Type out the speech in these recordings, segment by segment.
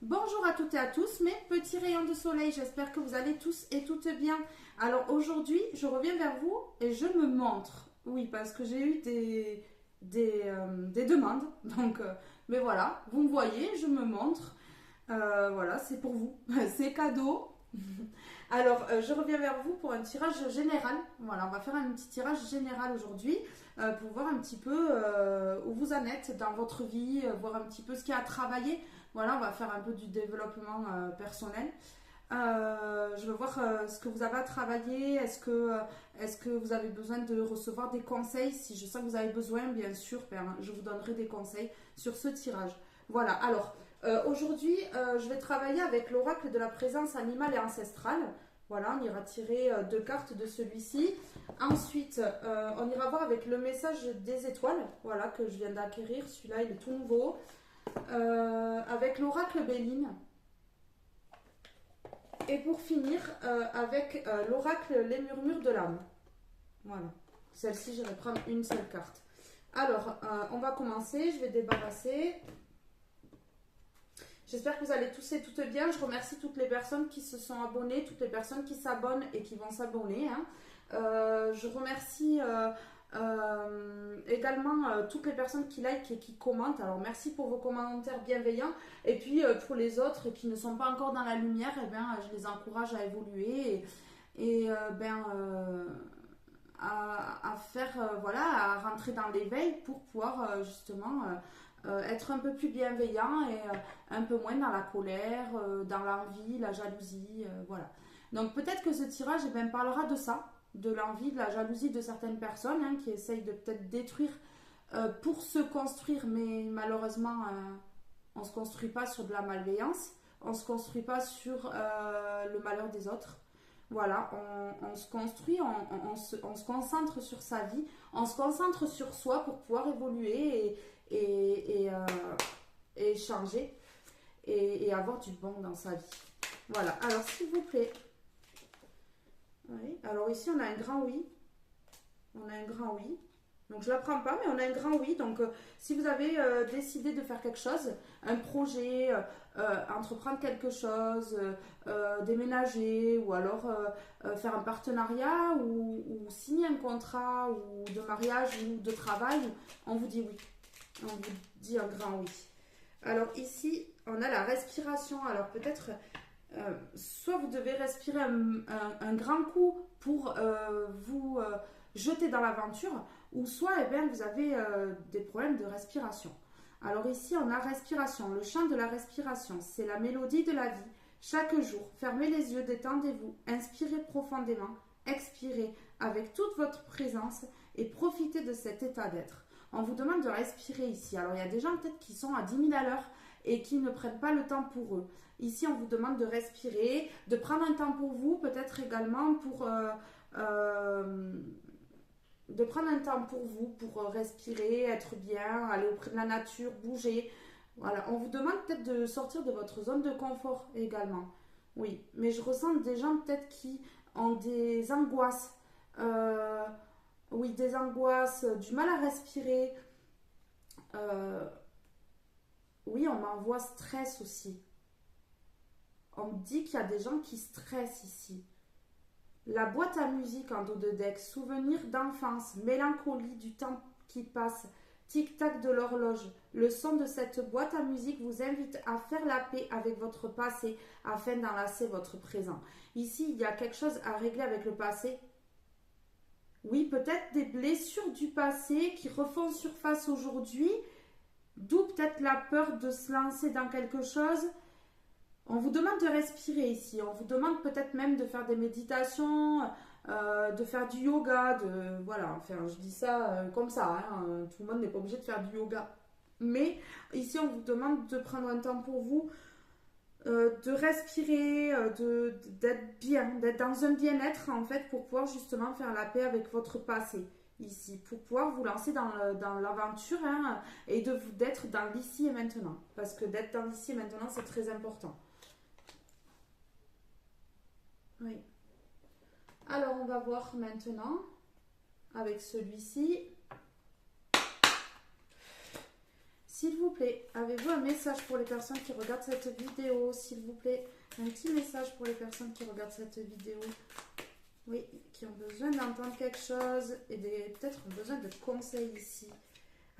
Bonjour à toutes et à tous, mes petits rayons de soleil, j'espère que vous allez tous et toutes bien. Alors aujourd'hui, je reviens vers vous et je me montre. Oui, parce que j'ai eu des demandes, donc, mais voilà, vous me voyez, je me montre. Voilà, c'est pour vous, c'est cadeau. Alors, je reviens vers vous pour un tirage général. Voilà, on va faire un petit tirage général aujourd'hui pour voir un petit peu où vous en êtes dans votre vie, voir un petit peu ce qu'il y a à travailler. Voilà, on va faire un peu du développement personnel. Je veux voir ce que vous avez à travailler. Est-ce que vous avez besoin de recevoir des conseils? Si je sens que vous avez besoin, bien sûr, ben, je vous donnerai des conseils sur ce tirage. Voilà, alors aujourd'hui, je vais travailler avec l'oracle de la présence animale et ancestrale. Voilà, on ira tirer deux cartes de celui-ci. Ensuite, on ira voir avec le message des étoiles, voilà, que je viens d'acquérir. Celui-là, il est tout nouveau. Avec l'oracle Béline. Et pour finir, avec l'oracle Les Murmures de l'âme. Voilà. Celle-ci, je vais prendre une seule carte. Alors, on va commencer. Je vais débarrasser. J'espère que vous allez tous et toutes bien. Je remercie toutes les personnes qui se sont abonnées, toutes les personnes qui s'abonnent et qui vont s'abonner. Hein. Je remercie également toutes les personnes qui like et qui commentent. Alors merci pour vos commentaires bienveillants. Et puis pour les autres qui ne sont pas encore dans la lumière, eh bien, je les encourage à évoluer et à faire, voilà, à rentrer dans l'éveil pour pouvoir justement être un peu plus bienveillant et un peu moins dans la colère, dans l'envie, la jalousie, voilà. Donc peut-être que ce tirage eh bien, parlera de ça, de l'envie, de la jalousie de certaines personnes hein, qui essayent de peut-être détruire pour se construire, mais malheureusement on ne se construit pas sur de la malveillance, on ne se construit pas sur le malheur des autres. Voilà, on se construit, on se concentre sur sa vie, on se concentre sur soi pour pouvoir évoluer et changer et avoir du bon dans sa vie. Voilà, alors s'il vous plaît. Oui. Alors ici on a un grand oui. On a un grand oui. Donc je ne la prends pas, mais on a un grand oui. Donc si vous avez décidé de faire quelque chose, un projet, entreprendre quelque chose, déménager, ou alors faire un partenariat, ou signer un contrat, ou de mariage, ou de travail, on vous dit oui. On vous dit un grand oui. Alors ici, on a la respiration. Alors peut-être, soit vous devez respirer un grand coup pour vous jeter dans l'aventure, ou soit eh bien, vous avez des problèmes de respiration. Alors ici, on a respiration. Le chant de la respiration, c'est la mélodie de la vie. Chaque jour, fermez les yeux, détendez-vous, inspirez profondément, expirez avec toute votre présence et profitez de cet état d'être. On vous demande de respirer ici. Alors il y a des gens peut-être qui sont à 10 000 à l'heure et qui ne prennent pas le temps pour eux. Ici, on vous demande de respirer, de prendre un temps pour vous, peut-être également pour de prendre un temps pour vous, pour respirer, être bien, aller auprès de la nature, bouger. Voilà, on vous demande peut-être de sortir de votre zone de confort également. Oui, mais je ressens des gens peut-être qui ont des angoisses. Oui, des angoisses, du mal à respirer. Euh, oui, on m'envoie stress aussi. On me dit qu'il y a des gens qui stressent ici. La boîte à musique en dos de deck, souvenirs d'enfance, mélancolie du temps qui passe, tic-tac de l'horloge. Le son de cette boîte à musique vous invite à faire la paix avec votre passé afin d'enlacer votre présent. Ici, il y a quelque chose à régler avec le passé. Oui, peut-être des blessures du passé qui refont surface aujourd'hui, d'où peut-être la peur de se lancer dans quelque chose. On vous demande de respirer ici, on vous demande peut-être même de faire des méditations, de faire du yoga, de voilà, enfin je dis ça comme ça, hein, tout le monde n'est pas obligé de faire du yoga. Mais ici on vous demande de prendre un temps pour vous, de respirer, d'être bien, d'être dans un bien-être en fait pour pouvoir justement faire la paix avec votre passé ici, pour pouvoir vous lancer dans l'aventure hein, et d'être dans l'ici et maintenant. Parce que d'être dans l'ici et maintenant c'est très important. Oui. Alors, on va voir maintenant avec celui-ci. S'il vous plaît, avez-vous un message pour les personnes qui regardent cette vidéo? S'il vous plaît, un petit message pour les personnes qui regardent cette vidéo. Oui, qui ont besoin d'entendre quelque chose et peut-être ont besoin de conseils ici.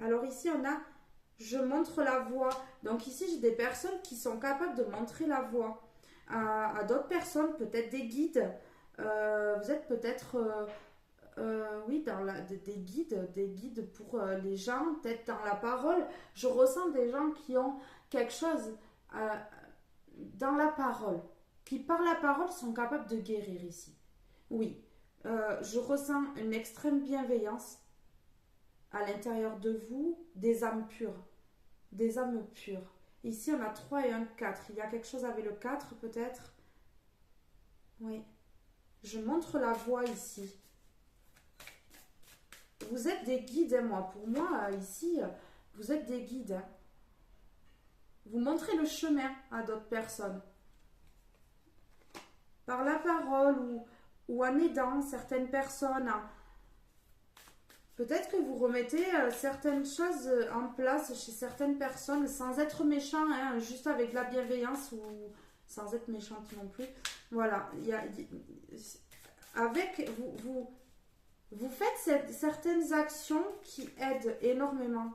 Alors ici, on a « je montre la voie ». Donc ici, j'ai des personnes qui sont capables de montrer la voie à d'autres personnes, peut-être des guides. Vous êtes peut-être... oui, des guides pour les gens, peut-être dans la parole. Je ressens des gens qui ont quelque chose dans la parole, qui par la parole sont capables de guérir ici. Oui, je ressens une extrême bienveillance à l'intérieur de vous, des âmes pures, des âmes pures. Ici, on a 3 et un 4. Il y a quelque chose avec le 4 peut-être. Oui, je montre la voie ici. Vous êtes des guides, hein, moi. Pour moi, ici, vous êtes des guides. Hein. Vous montrez le chemin à d'autres personnes. Par la parole ou en aidant certaines personnes. Hein. Peut-être que vous remettez certaines choses en place chez certaines personnes sans être méchant, hein, juste avec la bienveillance ou sans être méchante non plus. Voilà. Avec vous faites certaines actions qui aident énormément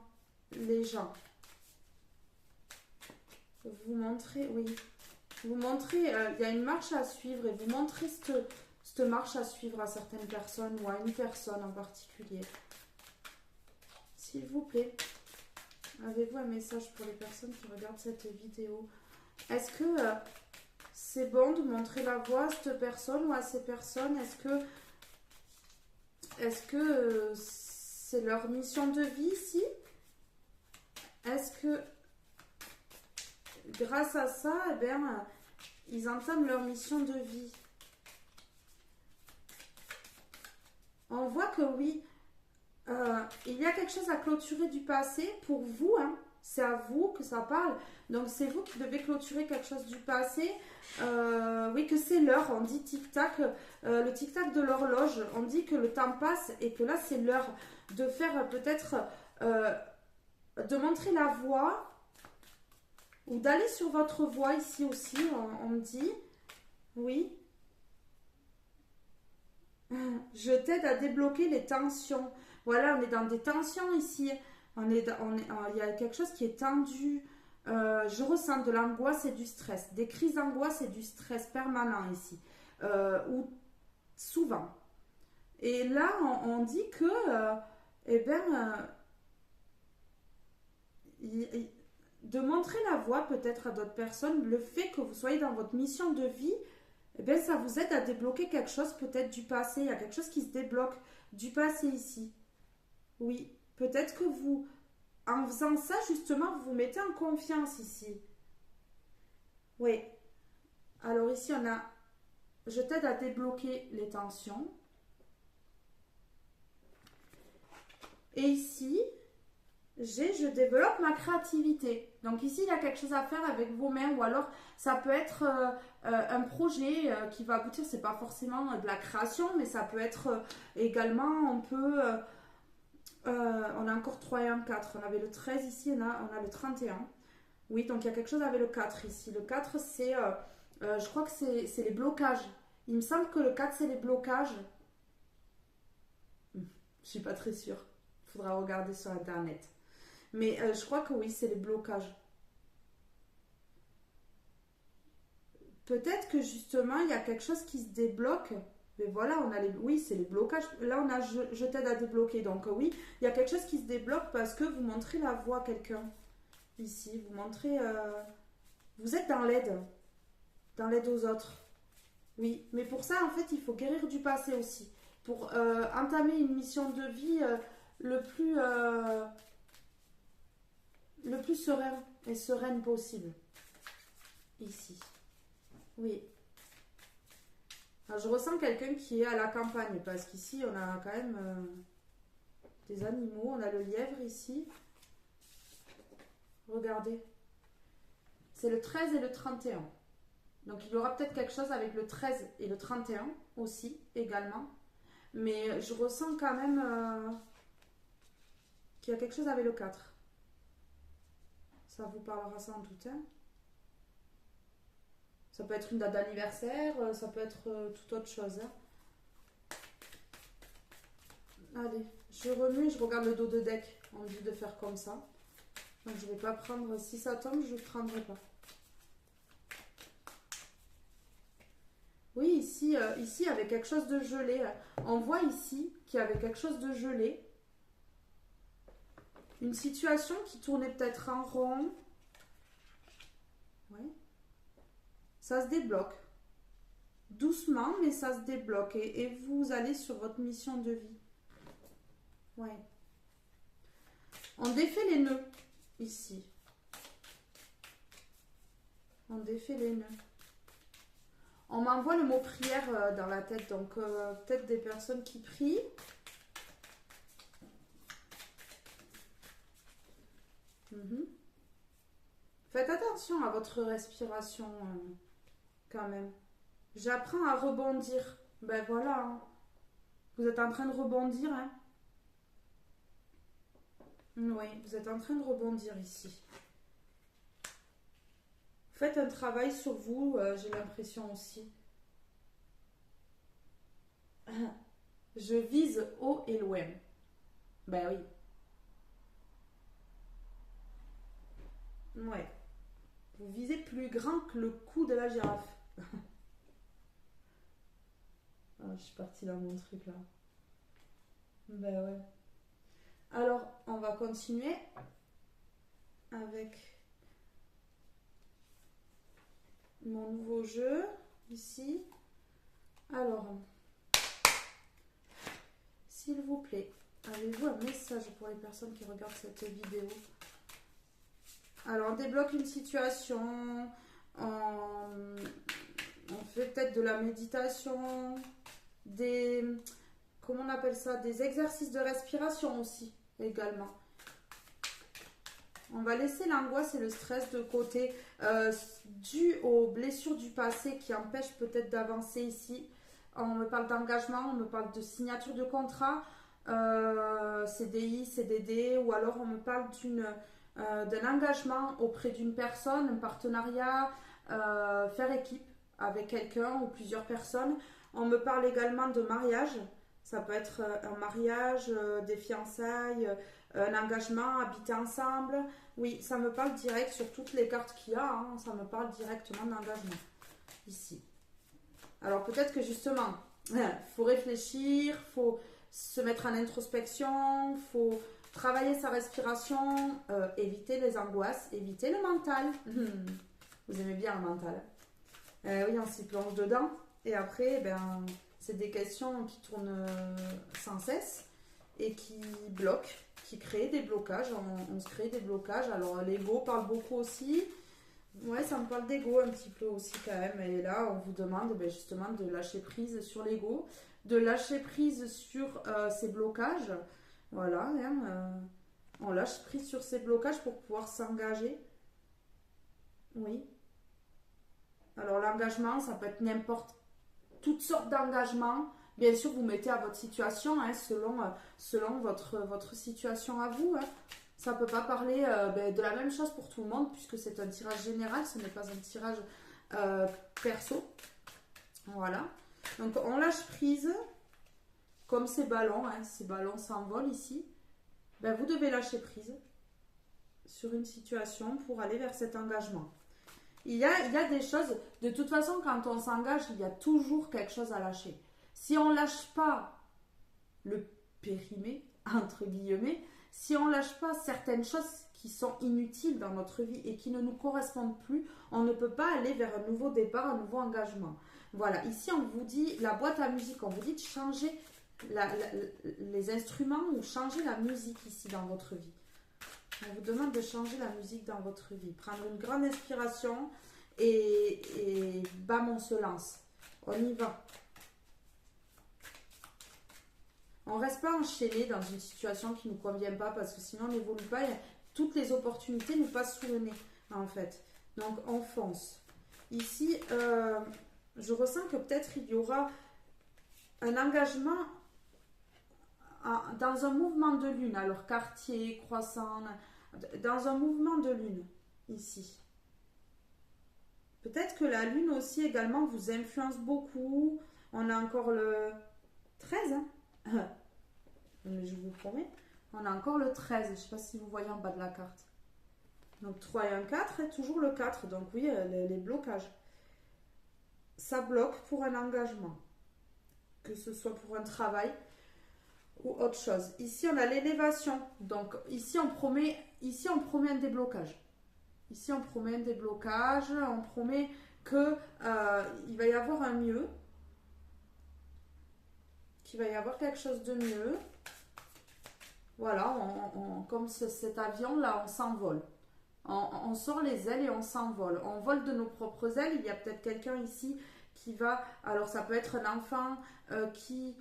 les gens. Vous montrez, oui. Vous montrez, il y a une marche à suivre et vous montrez cette marche à suivre à certaines personnes ou à une personne en particulier. S'il vous plaît, avez-vous un message pour les personnes qui regardent cette vidéo? Est-ce que c'est bon de montrer la voie à cette personne ou à ces personnes? Est-ce que c'est leur mission de vie ici? Est-ce que grâce à ça, eh bien, ils entament leur mission de vie? On voit que oui, il y a quelque chose à clôturer du passé pour vous, hein. C'est à vous que ça parle. Donc c'est vous qui devez clôturer quelque chose du passé. Oui, que c'est l'heure. On dit tic-tac, le tic-tac de l'horloge. On dit que le temps passe et que là c'est l'heure de faire peut-être, de montrer la voie ou d'aller sur votre voie ici aussi. On me dit, oui. Je t'aide à débloquer les tensions. Voilà, on est dans des tensions ici. Il y a quelque chose qui est tendu. Je ressens de l'angoisse et du stress. Des crises d'angoisse et du stress permanent ici. Ou souvent. Et là, on dit que, eh bien, de montrer la voie peut-être à d'autres personnes, le fait que vous soyez dans votre mission de vie, eh bien, ça vous aide à débloquer quelque chose peut-être du passé. Il y a quelque chose qui se débloque du passé ici. Oui, peut-être que vous, en faisant ça, justement, vous vous mettez en confiance ici. Oui. Alors ici, on a, je t'aide à débloquer les tensions. Et ici, je développe ma créativité. Donc ici, il y a quelque chose à faire avec vos mains ou alors ça peut être un projet qui va aboutir. C'est pas forcément de la création, mais ça peut être également, on a encore 3 et un 4. On avait le 13 ici, on a le 31. Oui, donc il y a quelque chose avec le 4 ici. Le 4, c'est, je crois que c'est les blocages. Il me semble que le 4, c'est les blocages. Je suis pas très sûre. Il faudra regarder sur Internet. Mais je crois que oui, c'est les blocages. Peut-être que justement, il y a quelque chose qui se débloque. Mais voilà, on a oui, c'est les blocages. Là, on a je t'aide à débloquer. Donc oui, il y a quelque chose qui se débloque parce que vous montrez la voie à quelqu'un. Ici, vous montrez... vous êtes dans l'aide aux autres. Oui, mais pour ça, en fait, il faut guérir du passé aussi. Pour entamer une mission de vie le plus serein et sereine possible. Ici. Oui. Alors, je ressens quelqu'un qui est à la campagne parce qu'ici, on a quand même des animaux. On a le lièvre ici. Regardez. C'est le 13 et le 31. Donc, il y aura peut-être quelque chose avec le 13 et le 31 aussi, également. Mais je ressens quand même qu'il y a quelque chose avec le 4. Ça vous parlera sans doute, hein. Ça peut être une date d'anniversaire, ça peut être toute autre chose, hein. Allez, je remue, je regarde le dos de deck. On me dit de faire comme ça. Donc je vais pas prendre, si ça tombe, je ne prendrai pas. Oui, ici, avec quelque chose de gelé. On voit ici qu'il y avait quelque chose de gelé. Une situation qui tournait peut-être en rond. Oui. Ça se débloque. Doucement, mais ça se débloque. Et vous allez sur votre mission de vie. Oui. On défait les nœuds, ici. On défait les nœuds. On m'envoie le mot prière dans la tête, donc peut-être des personnes qui prient. Faites attention à votre respiration quand même. J'apprends à rebondir. Ben voilà, hein. Vous êtes en train de rebondir, hein. Oui, vous êtes en train de rebondir ici. Faites un travail sur vous, j'ai l'impression aussi. Je vise haut et loin. Ben oui. Ouais. Vous visez plus grand que le cou de la girafe. Ah, je suis partie dans mon truc là. Ben ouais. Alors, on va continuer avec mon nouveau jeu ici. Alors, s'il vous plaît, avez-vous un message pour les personnes qui regardent cette vidéo? Alors, on débloque une situation, on fait peut-être de la méditation, comment on appelle ça, des exercices de respiration aussi, également. On va laisser l'angoisse et le stress de côté, dû aux blessures du passé qui empêchent peut-être d'avancer ici. On me parle d'engagement, on me parle de signature de contrat, CDI, CDD, ou alors on me parle d'un engagement auprès d'une personne, un partenariat, faire équipe avec quelqu'un ou plusieurs personnes. On me parle également de mariage. Ça peut être un mariage, des fiançailles, un engagement, habiter ensemble. Oui, ça me parle direct sur toutes les cartes qu'il y a. Hein, ça me parle directement d'engagement ici. Alors peut-être que justement, il faut réfléchir, il faut se mettre en introspection, il faut travailler sa respiration, éviter les angoisses, éviter le mental. Vous aimez bien le mental. Oui, on s'y plonge dedans. Et après, ben, c'est des questions qui tournent sans cesse et qui bloquent, qui créent des blocages. On se crée des blocages. Alors, l'ego parle beaucoup aussi. Ouais, ça me parle d'ego un petit peu aussi quand même. Et là, on vous demande ben, justement de lâcher prise sur l'ego, de lâcher prise sur ces blocages. Voilà, hein, on lâche prise sur ces blocages pour pouvoir s'engager. Oui. Alors, l'engagement, ça peut être toutes sortes d'engagements. Bien sûr, vous mettez à votre situation, hein, selon votre situation à vous. Hein. Ça ne peut pas parler de la même chose pour tout le monde, puisque c'est un tirage général, ce n'est pas un tirage perso. Voilà. Donc, on lâche prise, comme ces ballons s'envolent ici. Ben, vous devez lâcher prise sur une situation pour aller vers cet engagement. Il y a des choses, de toute façon, quand on s'engage, il y a toujours quelque chose à lâcher. Si on ne lâche pas le périmé, entre guillemets, si on ne lâche pas certaines choses qui sont inutiles dans notre vie et qui ne nous correspondent plus, on ne peut pas aller vers un nouveau départ, un nouveau engagement. Voilà, ici on vous dit, la boîte à musique, on vous dit de changer les instruments ou changer la musique ici dans votre vie. On vous demande de changer la musique dans votre vie. Prendre une grande inspiration et bam, on se lance. On y va. On ne reste pas enchaîné dans une situation qui ne nous convient pas parce que sinon on n'évolue pas. Toutes les opportunités nous passent sous le nez en fait. Donc on fonce. Ici, je ressens que peut-être il y aura un engagement dans un mouvement de lune. Alors quartier, croissant, dans un mouvement de lune. ici. Peut-être que la lune aussi également vous influence beaucoup. On a encore le 13, hein. Je vous promets. On a encore le 13. Je ne sais pas si vous voyez en bas de la carte. Donc 3 et 1, 4 et toujours le 4. Donc oui, les blocages. Ça bloque pour un engagement. Que ce soit pour un travail ou autre chose. Ici, on a l'élévation. Donc ici, on promet un déblocage. Ici, on promet un déblocage. On promet que il va y avoir un mieux. Qu'il va y avoir quelque chose de mieux. Voilà, comme cet avion-là, on s'envole. On sort les ailes et on s'envole. On vole de nos propres ailes. Il y a peut-être quelqu'un ici qui va... Alors, ça peut être un enfant qui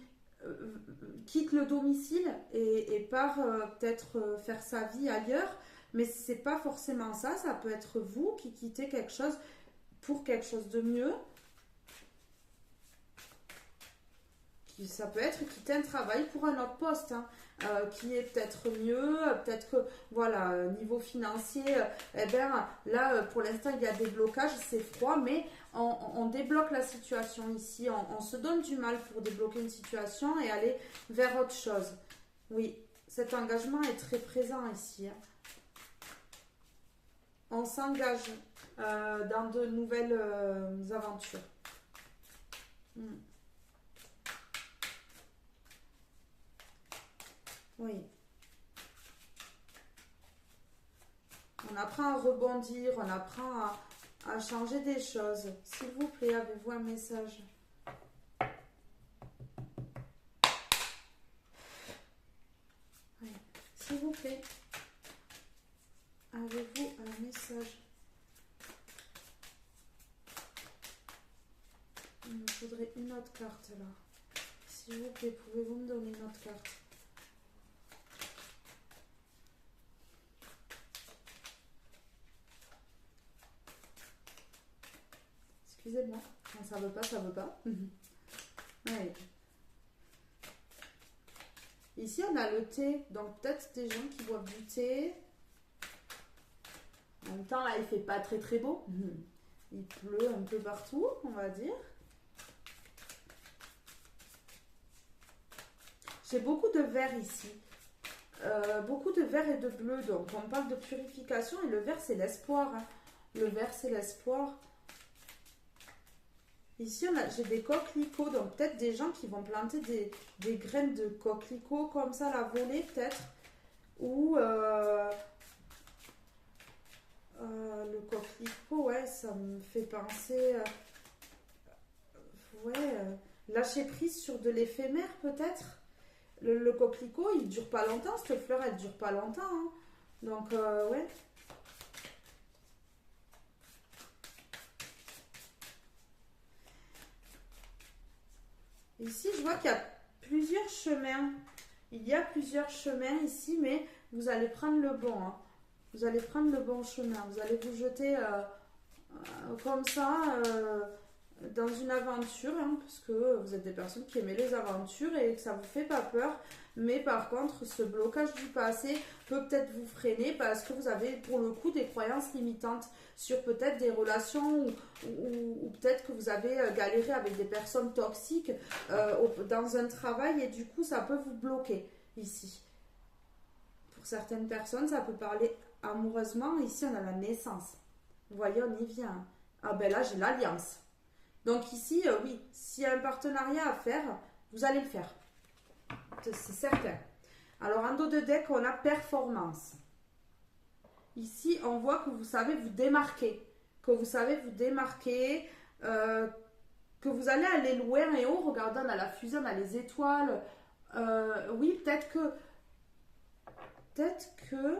quitte le domicile et part peut-être faire sa vie ailleurs. Mais c'est pas forcément ça. Ça peut être vous qui quittez quelque chose pour quelque chose de mieux. Ça peut être quitter un travail pour un autre poste, hein, qui est peut-être mieux, peut-être que, voilà, niveau financier, eh bien, là, pour l'instant, il y a des blocages, c'est froid, mais on débloque la situation ici, on se donne du mal pour débloquer une situation et aller vers autre chose. Oui, cet engagement est très présent ici, hein. On s'engage dans de nouvelles aventures. Oui. On apprend à rebondir, on apprend à changer des choses. S'il vous plaît, avez-vous un message? Oui. S'il vous plaît, avez-vous un message? Il me faudrait une autre carte là. S'il vous plaît, pouvez-vous me donner une autre carte? Excusez-moi, quand ça veut pas, ça veut pas. Ouais. Ici, on a le thé, donc peut-être des gens qui boivent du thé. En même temps, là, il fait pas très très beau. Il pleut un peu partout, on va dire. J'ai beaucoup de vert ici. Beaucoup de vert et de bleu, donc on parle de purification et le vert, c'est l'espoir, hein. Le vert, c'est l'espoir. Ici, j'ai des coquelicots, donc peut-être des gens qui vont planter des graines de coquelicots comme ça, la volée peut-être. Ou le coquelicot, ouais, ça me fait penser... lâcher prise sur de l'éphémère peut-être. Le coquelicot, il dure pas longtemps, cette fleur, elle dure pas longtemps, hein. Donc, ouais. Ici, je vois qu'il y a plusieurs chemins. Il y a plusieurs chemins ici, mais vous allez prendre le bon, hein. Vous allez prendre le bon chemin. Vous allez vous jeter comme ça dans une aventure, hein, parce que vous êtes des personnes qui aiment les aventures et que ça vous fait pas peur. Mais par contre, ce blocage du passé peut peut-être vous freiner parce que vous avez pour le coup des croyances limitantes sur peut-être des relations ou peut-être que vous avez galéré avec des personnes toxiques dans un travail et du coup ça peut vous bloquer ici. Pour certaines personnes, ça peut parler amoureusement. Ici, on a la naissance. Vous voyez, on y vient. Ah ben là, j'ai l'alliance. Donc ici, oui, s'il y a un partenariat à faire, vous allez le faire. C'est certain. Alors, en dos de deck, on a performance. Ici, on voit que vous savez vous démarquer. Que vous savez vous démarquer. Que vous allez aller loin et haut. Regardez, on a la fusée, on a les étoiles. Oui, peut-être que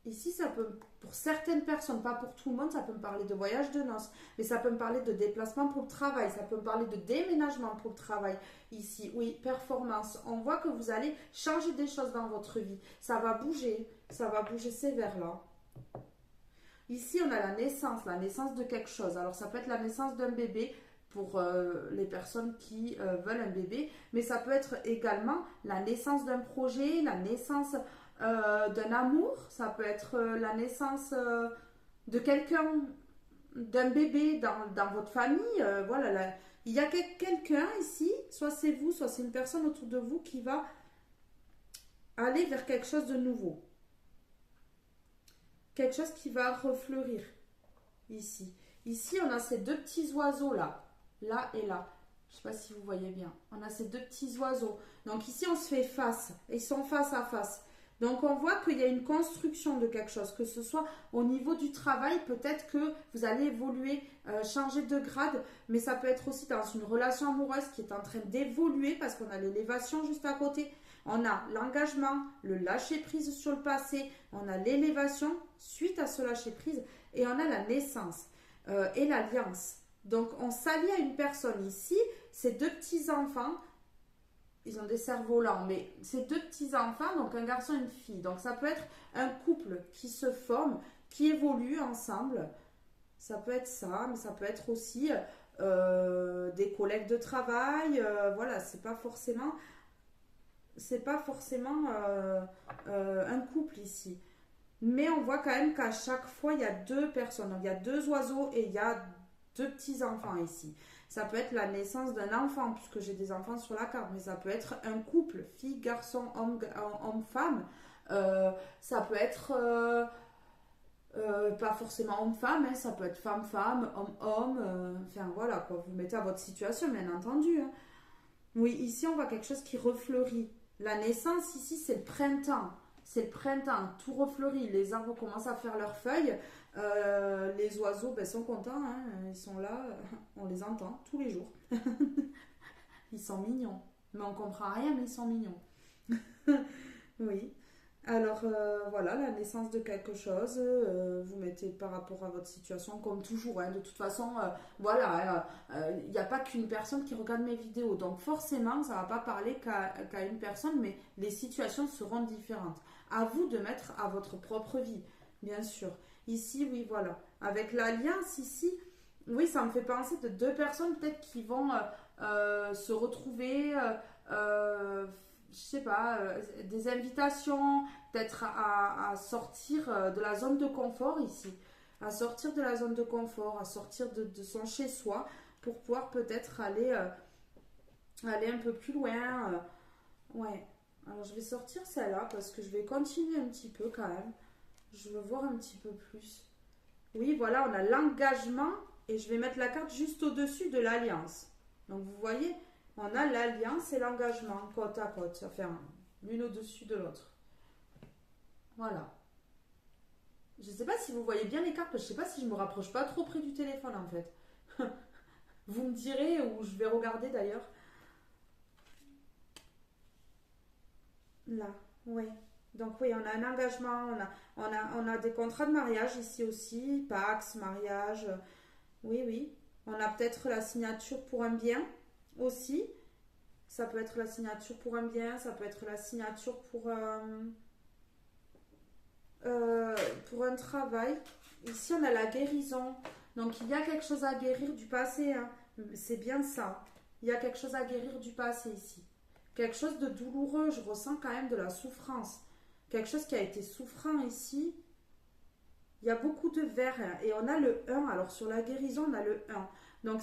ici, ça peut, pour certaines personnes, pas pour tout le monde, ça peut me parler de voyage de noces, mais ça peut me parler de déplacement pour le travail, ça peut me parler de déménagement pour le travail. Ici, oui, performance. On voit que vous allez changer des choses dans votre vie. Ça va bouger sévère-là. Ici, on a la naissance de quelque chose. Alors, ça peut être la naissance d'un bébé pour les personnes qui veulent un bébé, mais ça peut être également la naissance d'un projet, la naissance d'un amour, ça peut être la naissance de quelqu'un, d'un bébé dans votre famille. Voilà, il y a quelqu'un ici, soit c'est vous, soit c'est une personne autour de vous qui va aller vers quelque chose de nouveau. Quelque chose qui va refleurir ici. Ici, on a ces deux petits oiseaux là et là. Je ne sais pas si vous voyez bien. On a ces deux petits oiseaux. Donc ici, on se fait face. Ils sont face à face. Donc on voit qu'il y a une construction de quelque chose, que ce soit au niveau du travail, peut-être que vous allez évoluer, changer de grade, mais ça peut être aussi dans une relation amoureuse qui est en train d'évoluer parce qu'on a l'élévation juste à côté. On a l'engagement, le lâcher prise sur le passé, on a l'élévation suite à ce lâcher prise et on a la naissance et l'alliance. Donc on s'allie à une personne ici, ces deux petits enfants. Ils ont des cerveaux lents, mais c'est deux petits enfants, donc un garçon et une fille. Donc ça peut être un couple qui se forme, qui évolue ensemble. Ça peut être ça, mais ça peut être aussi des collègues de travail. Voilà, c'est pas forcément un couple ici. Mais on voit quand même qu'à chaque fois, il y a deux personnes. Donc il y a deux oiseaux et il y a deux petits enfants ici. Ça peut être la naissance d'un enfant, puisque j'ai des enfants sur la carte, mais ça peut être un couple, fille, garçon, homme, femme. Ça peut être pas forcément homme-femme, hein, ça peut être femme-femme, homme-homme. Enfin voilà, quoi. Vous mettez à votre situation, bien entendu. Hein. Oui, ici on voit quelque chose qui refleurit. La naissance ici, c'est le printemps. C'est le printemps, tout refleurit. Les arbres commencent à faire leurs feuilles. Les oiseaux sont contents, hein, ils sont là, on les entend tous les jours. Ils sont mignons, mais on comprend rien, mais ils sont mignons. Oui. Alors voilà, la naissance de quelque chose, vous mettez par rapport à votre situation, comme toujours. Hein, de toute façon, voilà, il n'y a pas qu'une personne qui regarde mes vidéos, donc forcément, ça ne va pas parler qu'à une personne, mais les situations seront différentes. À vous de mettre à votre propre vie, bien sûr. Ici, oui, voilà. Avec l'alliance, ici, oui, ça me fait penser de deux personnes peut-être qui vont se retrouver, je sais pas, des invitations, peut-être à sortir de la zone de confort ici. À sortir de la zone de confort, à sortir de son chez-soi pour pouvoir peut-être aller un peu plus loin. Ouais. Alors, je vais sortir celle-là parce que je vais continuer un petit peu quand même. Je veux voir un petit peu plus. Oui, voilà, on a l'engagement et je vais mettre la carte juste au-dessus de l'alliance. Donc, vous voyez, on a l'alliance et l'engagement côte à côte, enfin, l'une au-dessus de l'autre. Voilà. Je ne sais pas si vous voyez bien les cartes, parce que je ne sais pas si je me rapproche pas trop près du téléphone en fait. Vous me direz, ou je vais regarder d'ailleurs. Là, oui. Donc oui, on a un engagement, on a des contrats de mariage ici aussi, Pax, mariage. Oui, oui. On a peut-être la signature pour un bien aussi. Ça peut être la signature pour un bien, ça peut être la signature pour un travail. Ici, on a la guérison. Donc, il y a quelque chose à guérir du passé. Hein. C'est bien ça. Il y a quelque chose à guérir du passé ici. Quelque chose de douloureux. Je ressens quand même de la souffrance. Quelque chose qui a été souffrant ici. Il y a beaucoup de vert. Hein. Et on a le 1. Alors, sur la guérison, on a le 1. Donc,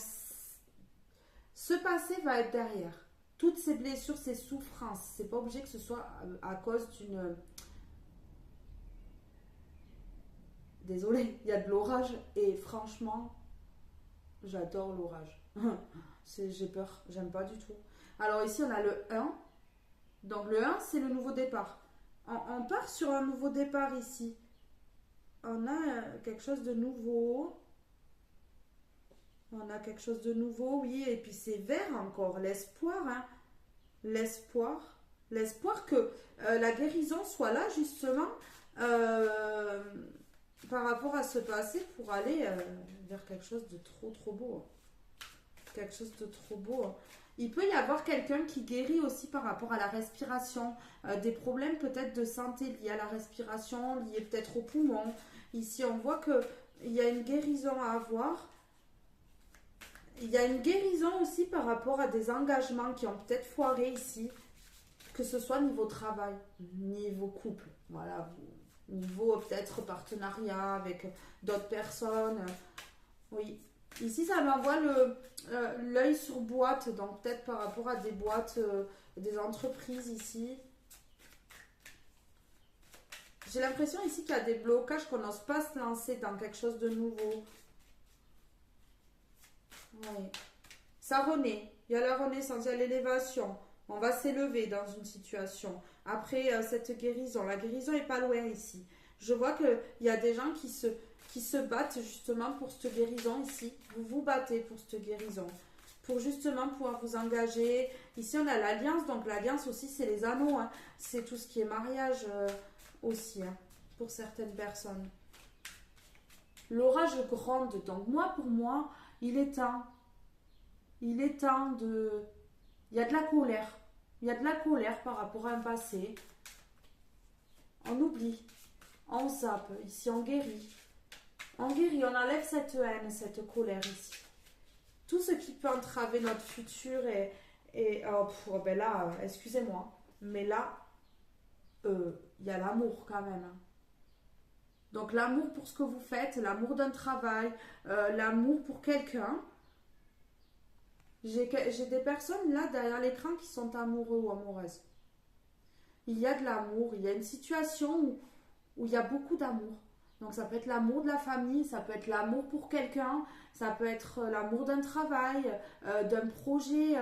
ce passé va être derrière. Toutes ces blessures, ces souffrances. C'est pas obligé que ce soit à cause d'une... Désolée, il y a de l'orage et franchement, j'adore l'orage. J'ai peur, j'aime pas du tout. Alors ici, on a le 1. Donc le 1, c'est le nouveau départ. On part sur un nouveau départ ici. On a quelque chose de nouveau. On a quelque chose de nouveau, oui. Et puis c'est vert encore, l'espoir. Hein. L'espoir. L'espoir que la guérison soit là, justement. Par rapport à ce passé pour aller vers quelque chose de trop trop beau. Quelque chose de trop beau. Il peut y avoir quelqu'un qui guérit aussi par rapport à la respiration, des problèmes peut-être de santé liés à la respiration, liés peut-être aux poumons. Ici, on voit qu'il y a une guérison à avoir. Il y a une guérison aussi par rapport à des engagements qui ont peut-être foiré ici, que ce soit niveau travail, niveau couple. Voilà, Niveau peut-être partenariat avec d'autres personnes. Oui. Ici, ça m'envoie l'œil sur boîte, donc peut-être par rapport à des boîtes, des entreprises ici. J'ai l'impression ici qu'il y a des blocages, qu'on n'ose pas se lancer dans quelque chose de nouveau. Oui. Ça renaît. Il y a la renaissance, il y a l'élévation. On va s'élever dans une situation. Après cette guérison, la guérison n'est pas loin ici. Je vois qu'il y a des gens qui se battent justement pour cette guérison ici. Vous vous battez pour cette guérison. Pour justement pouvoir vous engager. Ici, on a l'alliance. Donc, l'alliance aussi, c'est les anneaux. Hein. C'est tout ce qui est mariage aussi, hein, pour certaines personnes. L'orage gronde. Donc, pour moi, il est temps. Il est temps de... Il y a de la colère. Il y a de la colère par rapport à un passé. On oublie. On zappe. Ici, on guérit. On guérit. On enlève cette haine, cette colère ici. Tout ce qui peut entraver notre futur ben là, excusez-moi. Mais là, il y a l'amour quand même. Hein. Donc, l'amour pour ce que vous faites, l'amour d'un travail, l'amour pour quelqu'un. J'ai des personnes là derrière l'écran qui sont amoureux ou amoureuses. Il y a de l'amour, il y a une situation où il y a beaucoup d'amour. Donc ça peut être l'amour de la famille, ça peut être l'amour pour quelqu'un, ça peut être l'amour d'un travail, d'un projet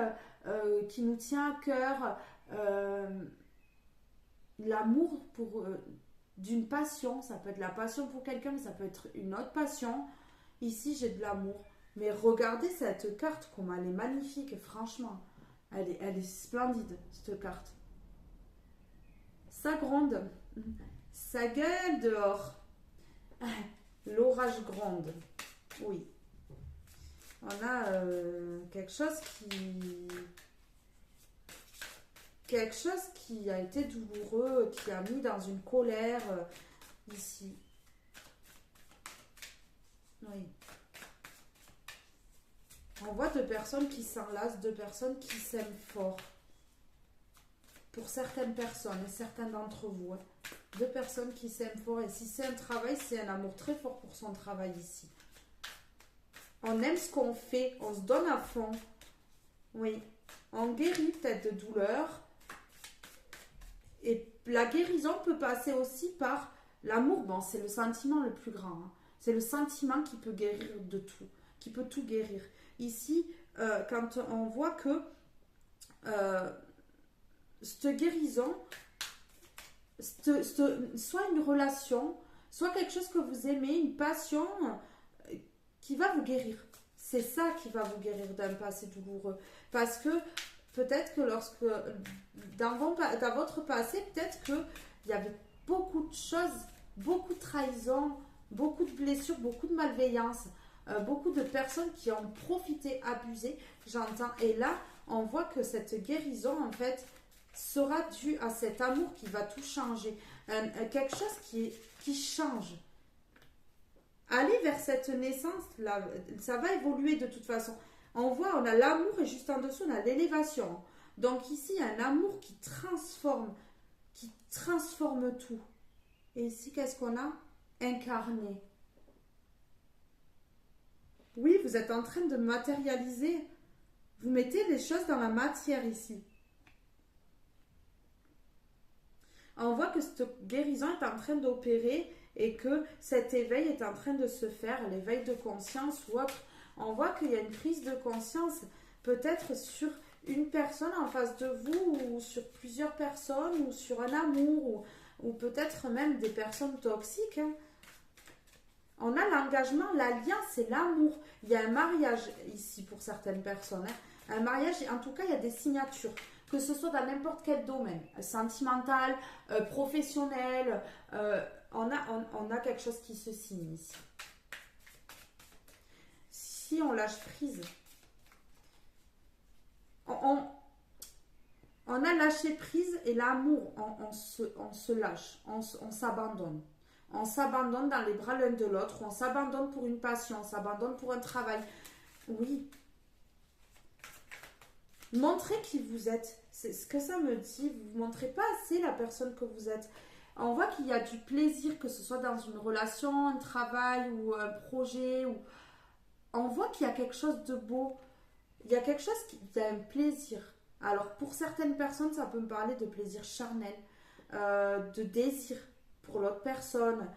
qui nous tient à cœur, l'amour d'une passion, ça peut être la passion pour quelqu'un, mais ça peut être une autre passion. Ici j'ai de l'amour. Mais regardez cette carte, comme elle est magnifique, franchement. Elle est splendide, cette carte. Ça gronde. Ça gueule dehors. L'orage gronde. Oui. On a quelque chose qui a été douloureux, qui a mis dans une colère ici. Oui. On voit deux personnes qui s'enlacent, deux personnes qui s'aiment fort. Pour certaines personnes et certains d'entre vous. Hein. Deux personnes qui s'aiment fort. Et si c'est un travail, c'est un amour très fort pour son travail ici. On aime ce qu'on fait, on se donne à fond. Oui. On guérit peut-être de douleur. Et la guérison peut passer aussi par l'amour. Bon, c'est le sentiment le plus grand. Hein. C'est le sentiment qui peut guérir de tout. Qui peut tout guérir. Ici, quand on voit que cette guérison, soit une relation, soit quelque chose que vous aimez, une passion qui va vous guérir. C'est ça qui va vous guérir d'un passé douloureux. Parce que peut-être que dans votre passé, peut-être qu'il y avait beaucoup de choses, beaucoup de trahison, beaucoup de blessures, beaucoup de malveillance. Beaucoup de personnes qui ont profité, abusé, j'entends. Et là, on voit que cette guérison, en fait, sera due à cet amour qui va tout changer. Quelque chose qui change. Aller vers cette naissance, là, ça va évoluer de toute façon. On voit, on a l'amour et juste en dessous, on a l'élévation. Donc ici, il y a un amour qui transforme tout. Et ici, qu'est-ce qu'on a? Incarné. Oui, vous êtes en train de matérialiser. Vous mettez les choses dans la matière ici. On voit que cette guérison est en train d'opérer et que cet éveil est en train de se faire, l'éveil de conscience ou autre. On voit qu'il y a une prise de conscience peut-être sur une personne en face de vous ou sur plusieurs personnes ou sur un amour ou peut-être même des personnes toxiques. Hein. On a l'engagement, l'alliance et l'amour. Il y a un mariage ici pour certaines personnes. Hein. Un mariage, en tout cas, il y a des signatures. Que ce soit dans n'importe quel domaine. Sentimental, professionnel. On a quelque chose qui se signe ici. Si on lâche prise. On a lâché prise et l'amour, on se lâche. On s'abandonne. On s'abandonne dans les bras l'un de l'autre, on s'abandonne pour une passion, on s'abandonne pour un travail. Oui. Montrez qui vous êtes. C'est ce que ça me dit. Vous ne montrez pas assez la personne que vous êtes. On voit qu'il y a du plaisir, que ce soit dans une relation, un travail ou un projet. On voit qu'il y a quelque chose de beau. Il y a quelque chose qui a un plaisir. Alors pour certaines personnes, ça peut me parler de plaisir charnel, de désir pour l'autre personne,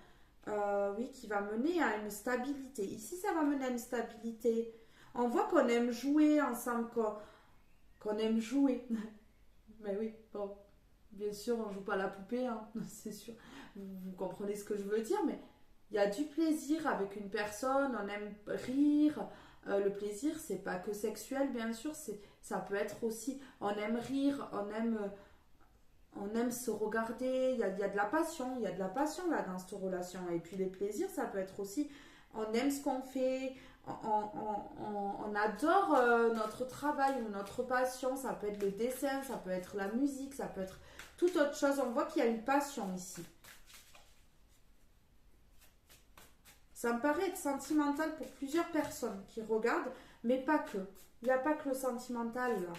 oui, qui va mener à une stabilité. Ici, ça va mener à une stabilité. On voit qu'on aime jouer ensemble, qu'on aime jouer. Mais oui, bon, bien sûr, on ne joue pas à la poupée, hein, c'est sûr. Vous comprenez ce que je veux dire, mais il y a du plaisir avec une personne, on aime rire. Le plaisir, c'est pas que sexuel, bien sûr, ça peut être aussi, on aime rire, on aime se regarder, il y a de la passion, il y a de la passion là dans cette relation. Et puis les plaisirs, ça peut être aussi, on aime ce qu'on fait, on adore notre travail ou notre passion, ça peut être le dessin, ça peut être la musique, ça peut être toute autre chose. On voit qu'il y a une passion ici. Ça me paraît être sentimental pour plusieurs personnes qui regardent, mais pas que. Il n'y a pas que le sentimental là.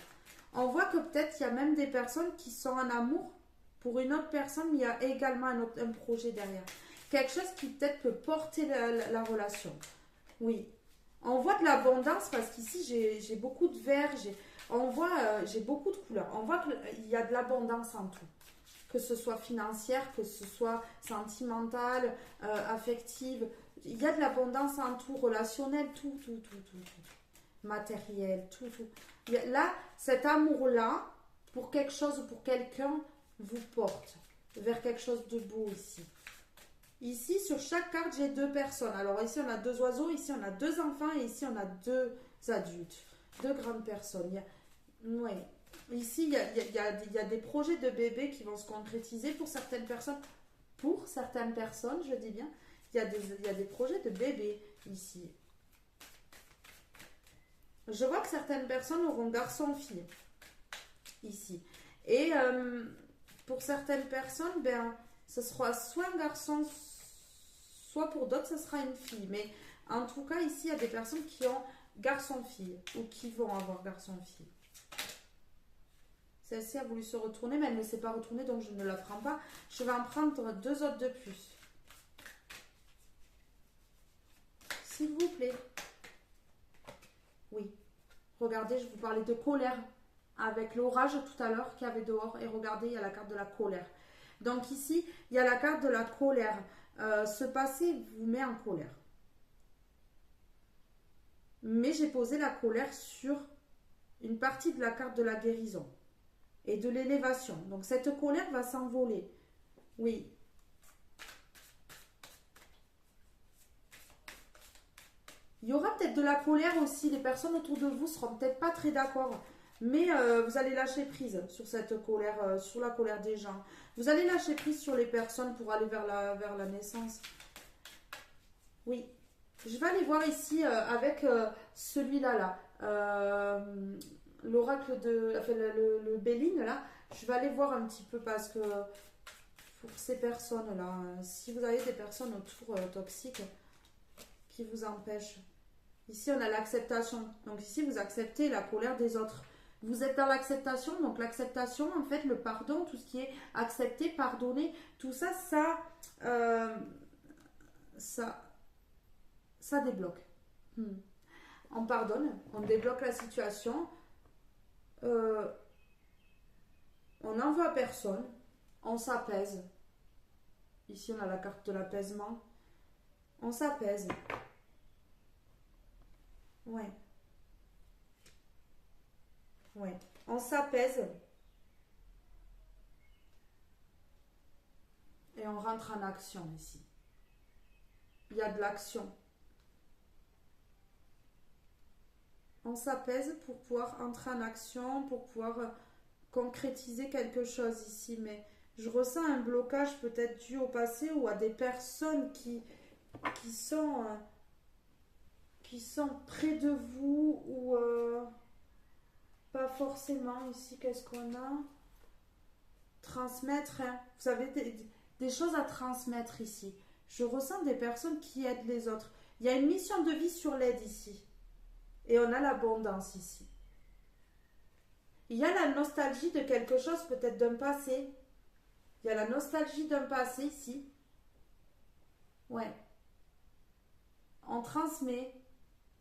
On voit que peut-être il y a même des personnes qui sont en amour pour une autre personne, mais il y a également un projet derrière. Quelque chose qui peut-être peut porter la relation. Oui. On voit de l'abondance parce qu'ici j'ai beaucoup de vert, j'ai beaucoup de couleurs. On voit qu'il y a de l'abondance en tout. Que ce soit financière, que ce soit sentimentale, affective. Il y a de l'abondance en tout, relationnel, tout. Matériel, tout. Là, cet amour-là, pour quelque chose ou pour quelqu'un, vous porte vers quelque chose de beau ici. Ici, sur chaque carte, j'ai deux personnes. Alors ici, on a deux oiseaux, ici, on a deux enfants et ici, on a deux adultes, deux grandes personnes. Oui. Ici, il y a des projets de bébés qui vont se concrétiser pour certaines personnes. Pour certaines personnes, je dis bien, il y a des projets de bébés ici. Je vois que certaines personnes auront garçon-fille ici. Et pour certaines personnes, ben, ce sera soit un garçon, soit pour d'autres, ce sera une fille. Mais en tout cas, ici, il y a des personnes qui ont garçon-fille ou qui vont avoir garçon-fille. Celle-ci a voulu se retourner, mais elle ne s'est pas retournée, donc je ne la prends pas. Je vais en prendre deux autres de plus. S'il vous plaît. Oui. Regardez, je vous parlais de colère avec l'orage tout à l'heure qu'il y avait dehors. Et regardez, il y a la carte de la colère. Donc ici, il y a la carte de la colère. Ce passé vous met en colère. Mais j'ai posé la colère sur une partie de la carte de la guérison et de l'élévation. Donc cette colère va s'envoler. Oui. Il y aura peut-être de la colère aussi. Les personnes autour de vous seront peut-être pas très d'accord. Mais vous allez lâcher prise sur cette colère, sur la colère des gens. Vous allez lâcher prise sur les personnes pour aller vers la naissance. Oui. Je vais aller voir ici avec celui-là. L'oracle de... Enfin, le Béline, là. Je vais aller voir un petit peu parce que pour ces personnes-là, si vous avez des personnes autour toxiques qui vous empêchent. Ici, on a l'acceptation. Donc ici, vous acceptez la colère des autres. Vous êtes dans l'acceptation. Donc l'acceptation, en fait, le pardon, tout ce qui est accepter, pardonner, tout ça, ça débloque. On pardonne, on débloque la situation. On n'en veut à personne. On s'apaise. Ici, on a la carte de l'apaisement. On s'apaise. Ouais. Ouais. On s'apaise. Et on rentre en action ici. Il y a de l'action. On s'apaise pour pouvoir entrer en action, pour pouvoir concrétiser quelque chose ici. Mais je ressens un blocage peut-être dû au passé ou à des personnes qui sont près de vous ou pas forcément. Ici, qu'est-ce qu'on a? Transmettre, hein. Vous avez des choses à transmettre ici. Je ressens des personnes qui aident les autres. Il y a une mission de vie sur l'aide ici. Et on a l'abondance ici. Il y a la nostalgie de quelque chose, peut-être d'un passé. Il y a la nostalgie d'un passé ici. Ouais. On transmet.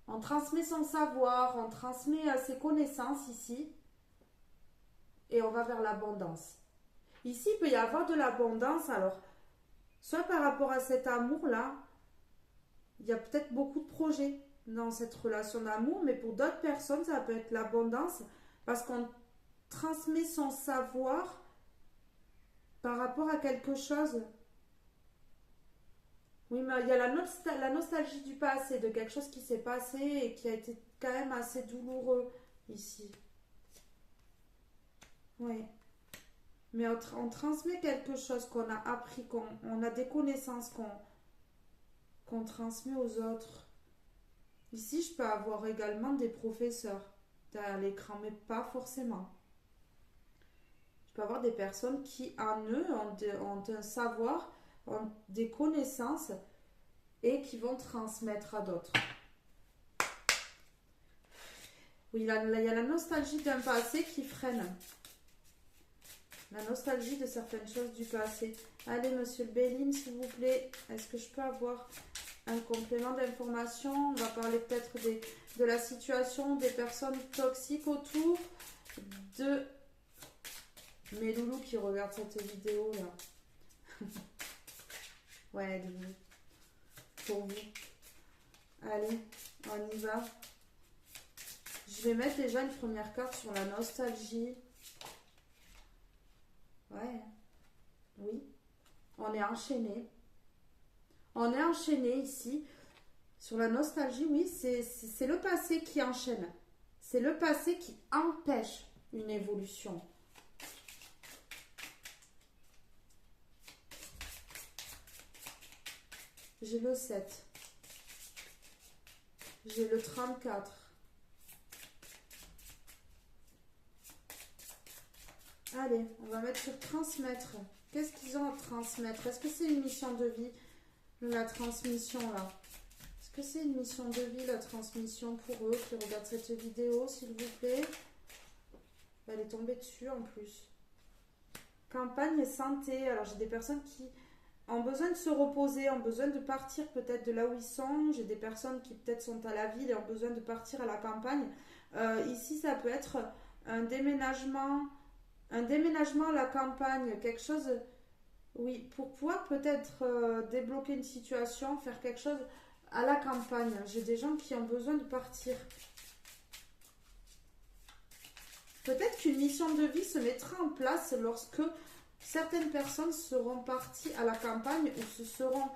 On transmet son savoir, on transmet ses connaissances ici. Et on va vers l'abondance. Ici, il peut y avoir de l'abondance. Alors, soit par rapport à cet amour-là, il y a peut-être beaucoup de projets dans cette relation d'amour, mais pour d'autres personnes, ça peut être l'abondance parce qu'on transmet son savoir par rapport à quelque chose. Oui, mais il y a la nostalgie du passé, de quelque chose qui s'est passé et qui a été quand même assez douloureux ici. Oui. Mais on transmet quelque chose qu'on a appris, qu'on a des connaissances qu'on transmet aux autres. Ici, je peux avoir également des professeurs à l'écran, mais pas forcément. Je peux avoir des personnes qui, en eux, ont un savoir, ont des connaissances et qui vont transmettre à d'autres. Oui, il y a la nostalgie d'un passé qui freine. La nostalgie de certaines choses du passé. Allez, monsieur le Béline, s'il vous plaît, est-ce que je peux avoir un complément d'information? On va parler peut-être de la situation des personnes toxiques autour de mes loulous qui regardent cette vidéo là. Ouais, loulou. Pour vous. Allez, on y va. Je vais mettre déjà une première carte sur la nostalgie. Ouais. Oui. On est enchaîné. On est enchaîné ici. Sur la nostalgie, oui, c'est le passé qui enchaîne. C'est le passé qui empêche une évolution. J'ai le 7. J'ai le 34. Allez, on va mettre sur transmettre. Qu'est-ce qu'ils ont à transmettre? Est-ce que c'est une mission de vie, la transmission là? Est-ce que c'est une mission de vie, la transmission pour eux qui regardent cette vidéo, s'il vous plaît? Elle est tombée dessus en plus. Campagne et santé. Alors j'ai des personnes qui ont besoin de se reposer, ont besoin de partir peut-être de là où ils sont. J'ai des personnes qui peut-être sont à la ville et ont besoin de partir à la campagne. Ici, ça peut être un déménagement à la campagne, quelque chose, oui, pour pouvoir peut-être débloquer une situation, faire quelque chose à la campagne. J'ai des gens qui ont besoin de partir. Peut-être qu'une mission de vie se mettra en place lorsque certaines personnes seront parties à la campagne ou se seront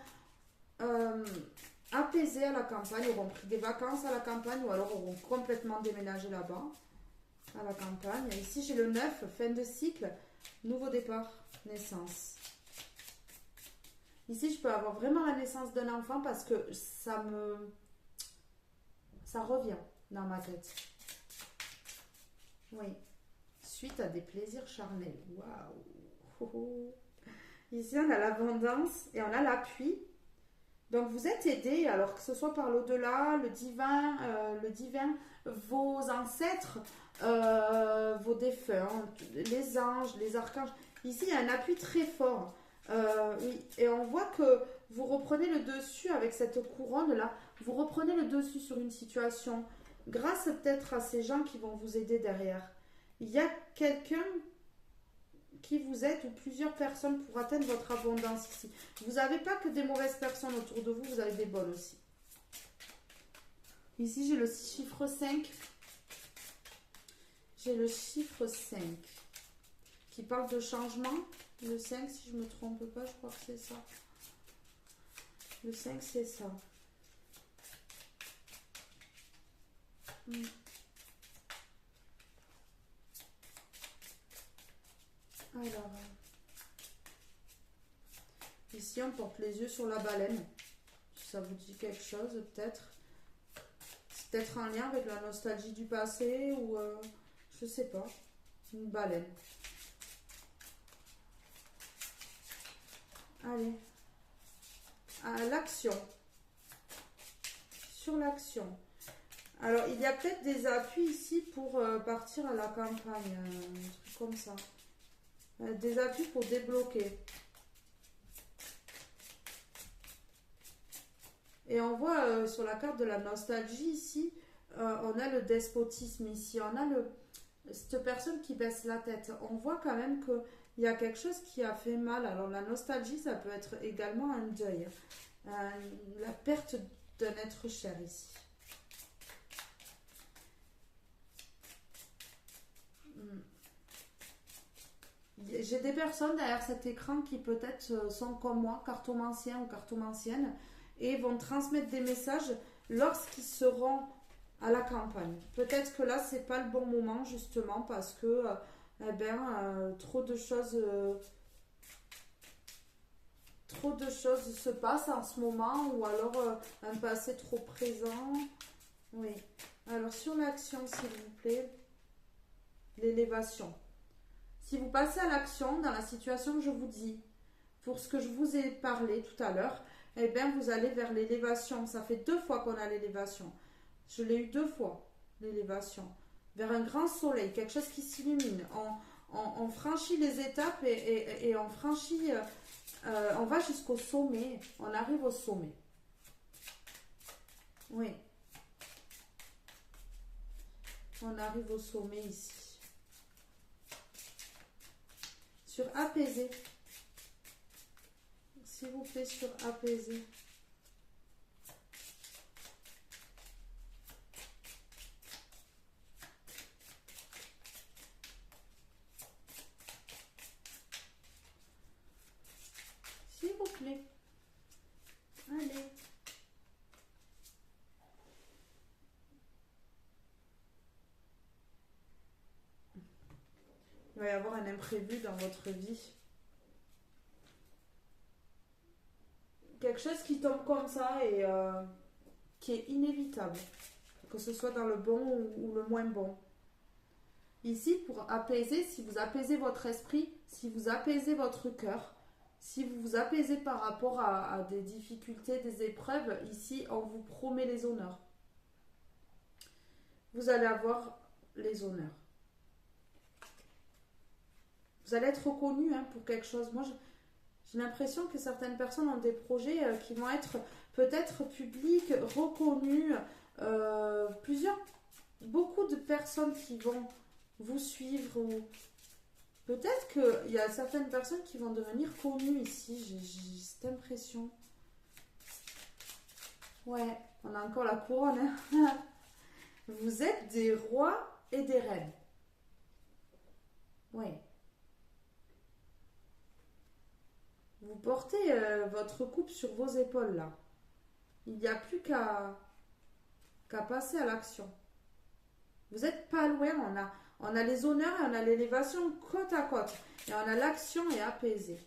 apaisées à la campagne, auront pris des vacances à la campagne ou alors auront complètement déménagé là-bas, à la campagne. Ici, j'ai le 9, fin de cycle, nouveau départ, naissance. Ici, je peux avoir vraiment la naissance d'un enfant parce que ça revient dans ma tête. Oui. Suite à des plaisirs charnels. Waouh. Ici, on a l'abondance et on a l'appui. Donc, vous êtes aidé, alors que ce soit par l'au-delà, le divin, vos ancêtres, vos défunts, les anges, les archanges. Ici, il y a un appui très fort. Oui, et on voit que vous reprenez le dessus avec cette couronne-là. Vous reprenez le dessus sur une situation grâce peut-être à ces gens qui vont vous aider derrière. Il y a quelqu'un qui vous aide ou plusieurs personnes pour atteindre votre abondance ici. Vous n'avez pas que des mauvaises personnes autour de vous, vous avez des bonnes aussi. Ici, j'ai le chiffre 5. J'ai le chiffre 5 qui parle de changement. Le 5, si je ne me trompe pas, je crois que c'est ça. Le 5, c'est ça. Alors, ici, on porte les yeux sur la baleine. Si ça vous dit quelque chose, peut-être. C'est peut-être un lien avec la nostalgie du passé ou je sais pas. Une baleine. Allez. L'action. Sur l'action. Alors, il y a peut-être des appuis ici pour partir à la campagne. Un truc comme ça. Des appuis pour débloquer. Et on voit sur la carte de la nostalgie ici, on a le despotisme ici, on a cette personne qui baisse la tête. On voit quand même qu'il y a quelque chose qui a fait mal. Alors la nostalgie, ça peut être également un deuil. La perte d'un être cher ici. J'ai des personnes derrière cet écran qui peut-être sont comme moi, cartomanciens ou cartomanciennes, et vont transmettre des messages lorsqu'ils seront à la campagne. Peut-être que là, c'est pas le bon moment justement parce que trop de choses se passent en ce moment ou alors un passé trop présent. Oui. Alors sur l'action, s'il vous plaît, l'élévation. Si vous passez à l'action dans la situation que je vous dis, pour ce que je vous ai parlé tout à l'heure, eh bien vous allez vers l'élévation. Ça fait 2 fois qu'on a l'élévation. Je l'ai eu 2 fois, l'élévation. Vers un grand soleil, quelque chose qui s'illumine. On franchit les étapes et on franchit, on va jusqu'au sommet. On arrive au sommet. Oui. On arrive au sommet ici. Sur apaiser. S'il vous plaît, sur apaiser. S'il vous plaît. Allez. Il va y avoir un imprévu dans votre vie. Quelque chose qui tombe comme ça et qui est inévitable. Que ce soit dans le bon ou le moins bon. Ici, pour apaiser, si vous apaisez votre esprit, si vous apaisez votre cœur, si vous vous apaisez par rapport à des difficultés, des épreuves, ici, on vous promet les honneurs. Vous allez avoir les honneurs. Vous allez être reconnu pour quelque chose. Moi, j'ai l'impression que certaines personnes ont des projets qui vont être peut-être publics, reconnus. Beaucoup de personnes qui vont vous suivre. Ou peut-être qu'il y a certaines personnes qui vont devenir connues ici. J'ai cette impression. Ouais, on a encore la couronne. Hein. Vous êtes des rois et des reines. Ouais. Vous portez votre coupe sur vos épaules là. Il n'y a plus qu'à passer à l'action. Vous n'êtes pas loin, on a les honneurs et on a l'élévation côte à côte. Et on a l'action et apaiser.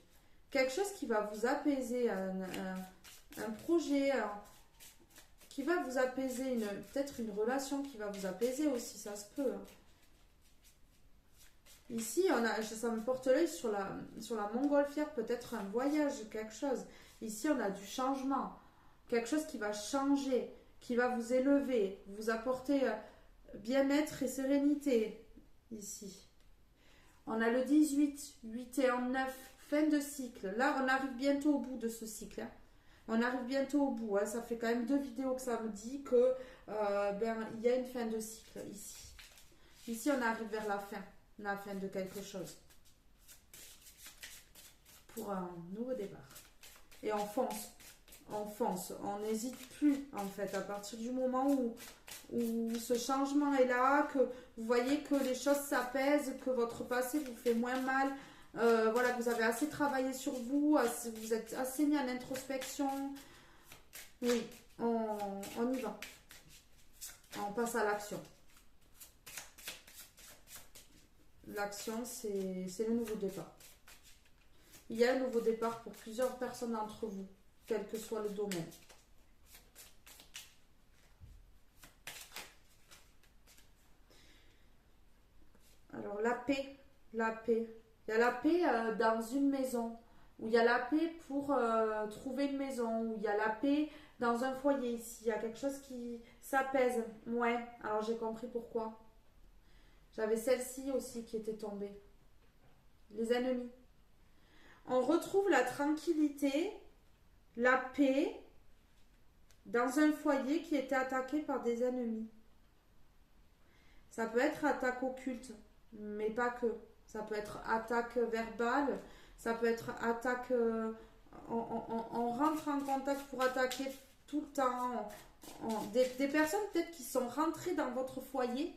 Quelque chose qui va vous apaiser, un projet qui va vous apaiser, peut-être une relation qui va vous apaiser aussi, ça se peut. Hein. Ici, ça me porte l'œil sur la montgolfière, peut-être un voyage, quelque chose. Ici, on a du changement. Quelque chose qui va changer, qui va vous élever, vous apporter bien-être et sérénité. Ici. On a le 18, 8 et en 9, fin de cycle. Là, on arrive bientôt au bout de ce cycle. Hein. On arrive bientôt au bout. Hein. Ça fait quand même 2 vidéos que ça me dit que il y a une fin de cycle ici. Ici, on arrive vers la fin de quelque chose. Pour un nouveau départ. Et on fonce. On n'hésite plus en fait. À partir du moment où ce changement est là, que vous voyez que les choses s'apaisent, que votre passé vous fait moins mal, voilà, vous avez assez travaillé sur vous, vous êtes assez mis en introspection. Oui, on y va. On passe à l'action. L'action, c'est le nouveau départ. Il y a un nouveau départ pour plusieurs personnes d'entre vous, quel que soit le domaine. Alors, la paix. Il y a la paix dans une maison, où il y a la paix pour trouver une maison, où il y a la paix dans un foyer ici. Il y a quelque chose qui s'apaise. Ouais, alors j'ai compris pourquoi. J'avais celle-ci aussi qui était tombée. les ennemis. On retrouve la tranquillité, la paix dans un foyer qui était attaqué par des ennemis. Ça peut être attaque occulte, mais pas que. Ça peut être attaque verbale, ça peut être attaque... on rentre en contact pour attaquer tout le temps. Des personnes peut-être qui sont rentrées dans votre foyer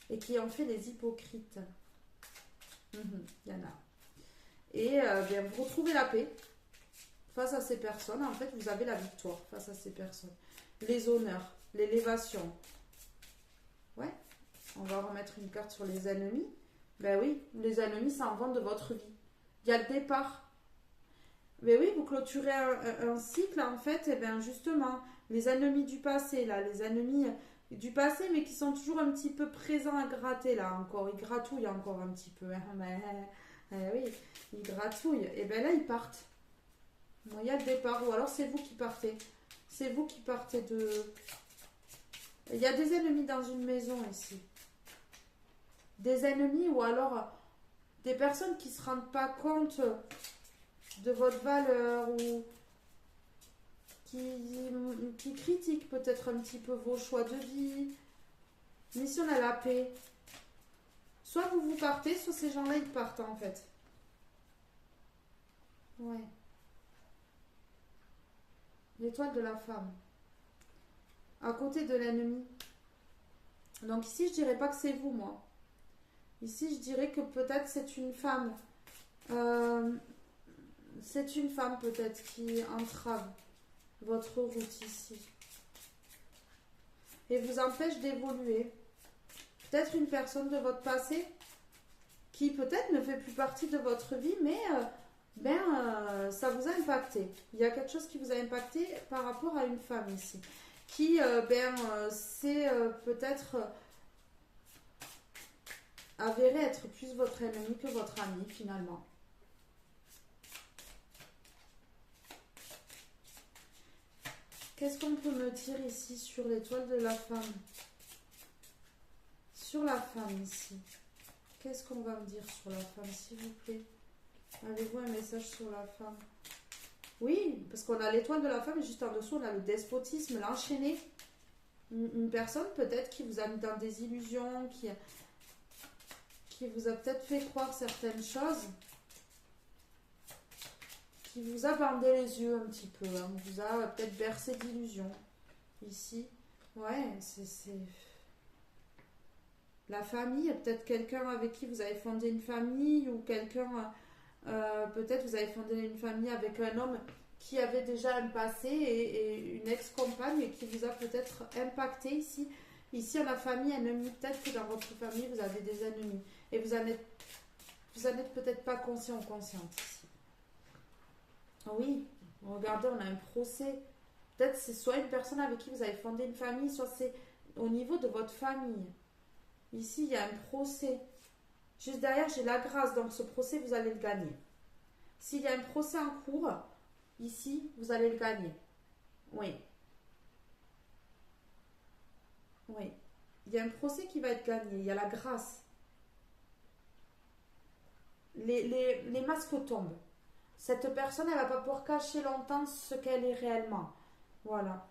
et qui ont fait des hypocrites. Il y en a. Et bien, vous retrouvez la paix face à ces personnes. En fait, vous avez la victoire face à ces personnes. Les honneurs, l'élévation. Ouais. On va remettre une carte sur les ennemis. Ben oui, les ennemis s'en vont de votre vie. Il y a le départ. Mais oui, vous clôturez un cycle, en fait, et bien justement, les ennemis du passé, là, les ennemis du passé, mais qui sont toujours un petit peu présents à gratter, là, encore. Ils gratouillent encore un petit peu. Hein, mais, oui, ils gratouillent. Et bien là, ils partent. Bon, il y a le départ, ou alors c'est vous qui partez. C'est vous qui partez de... Il y a des ennemis dans une maison, ici. Des ennemis, ou alors des personnes qui ne se rendent pas compte de votre valeur, ou qui critiquent peut-être un petit peu vos choix de vie. Mais si on a la paix, soit vous partez, soit ces gens-là ils partent en fait. Ouais. L'étoile de la femme. À côté de l'ennemi. Donc ici je dirais pas que c'est vous, moi. Ici je dirais que peut-être c'est une femme. C'est une femme peut-être qui entrave votre route ici et vous empêche d'évoluer. Peut-être une personne de votre passé qui peut-être ne fait plus partie de votre vie, mais ça vous a impacté. Il y a quelque chose qui vous a impacté par rapport à une femme ici, qui c'est peut-être avéré être plus votre ennemi que votre ami finalement. Qu'est-ce qu'on peut me dire ici sur l'étoile de la femme? Sur la femme ici. Qu'est-ce qu'on va me dire sur la femme, s'il vous plaît? Avez-vous un message sur la femme? Oui, parce qu'on a l'étoile de la femme et juste en dessous, on a le despotisme, l'enchaîné. Une personne peut-être qui vous a mis dans des illusions, qui vous a peut-être fait croire certaines choses, qui vous a bandé les yeux un petit peu, hein, vous a peut-être bercé d'illusions. Ici, ouais, c'est... La famille, peut-être quelqu'un avec qui vous avez fondé une famille, ou quelqu'un, peut-être vous avez fondé une famille avec un homme qui avait déjà un passé et une ex-compagne qui vous a peut-être impacté ici. Ici, en la famille, ennemi, peut-être que dans votre famille, vous avez des ennemis. Et vous n'en êtes peut-être pas conscient ou consciente ici. Oui, regardez, on a un procès. Peut-être c'est soit une personne avec qui vous avez fondé une famille, soit c'est au niveau de votre famille. Ici, il y a un procès. Juste derrière, j'ai la grâce. Donc, ce procès, vous allez le gagner. S'il y a un procès en cours, ici, vous allez le gagner. Oui. Oui. Il y a un procès qui va être gagné. Il y a la grâce. Les masques tombent. Cette personne, elle ne va pas pouvoir cacher longtemps ce qu'elle est réellement. Voilà.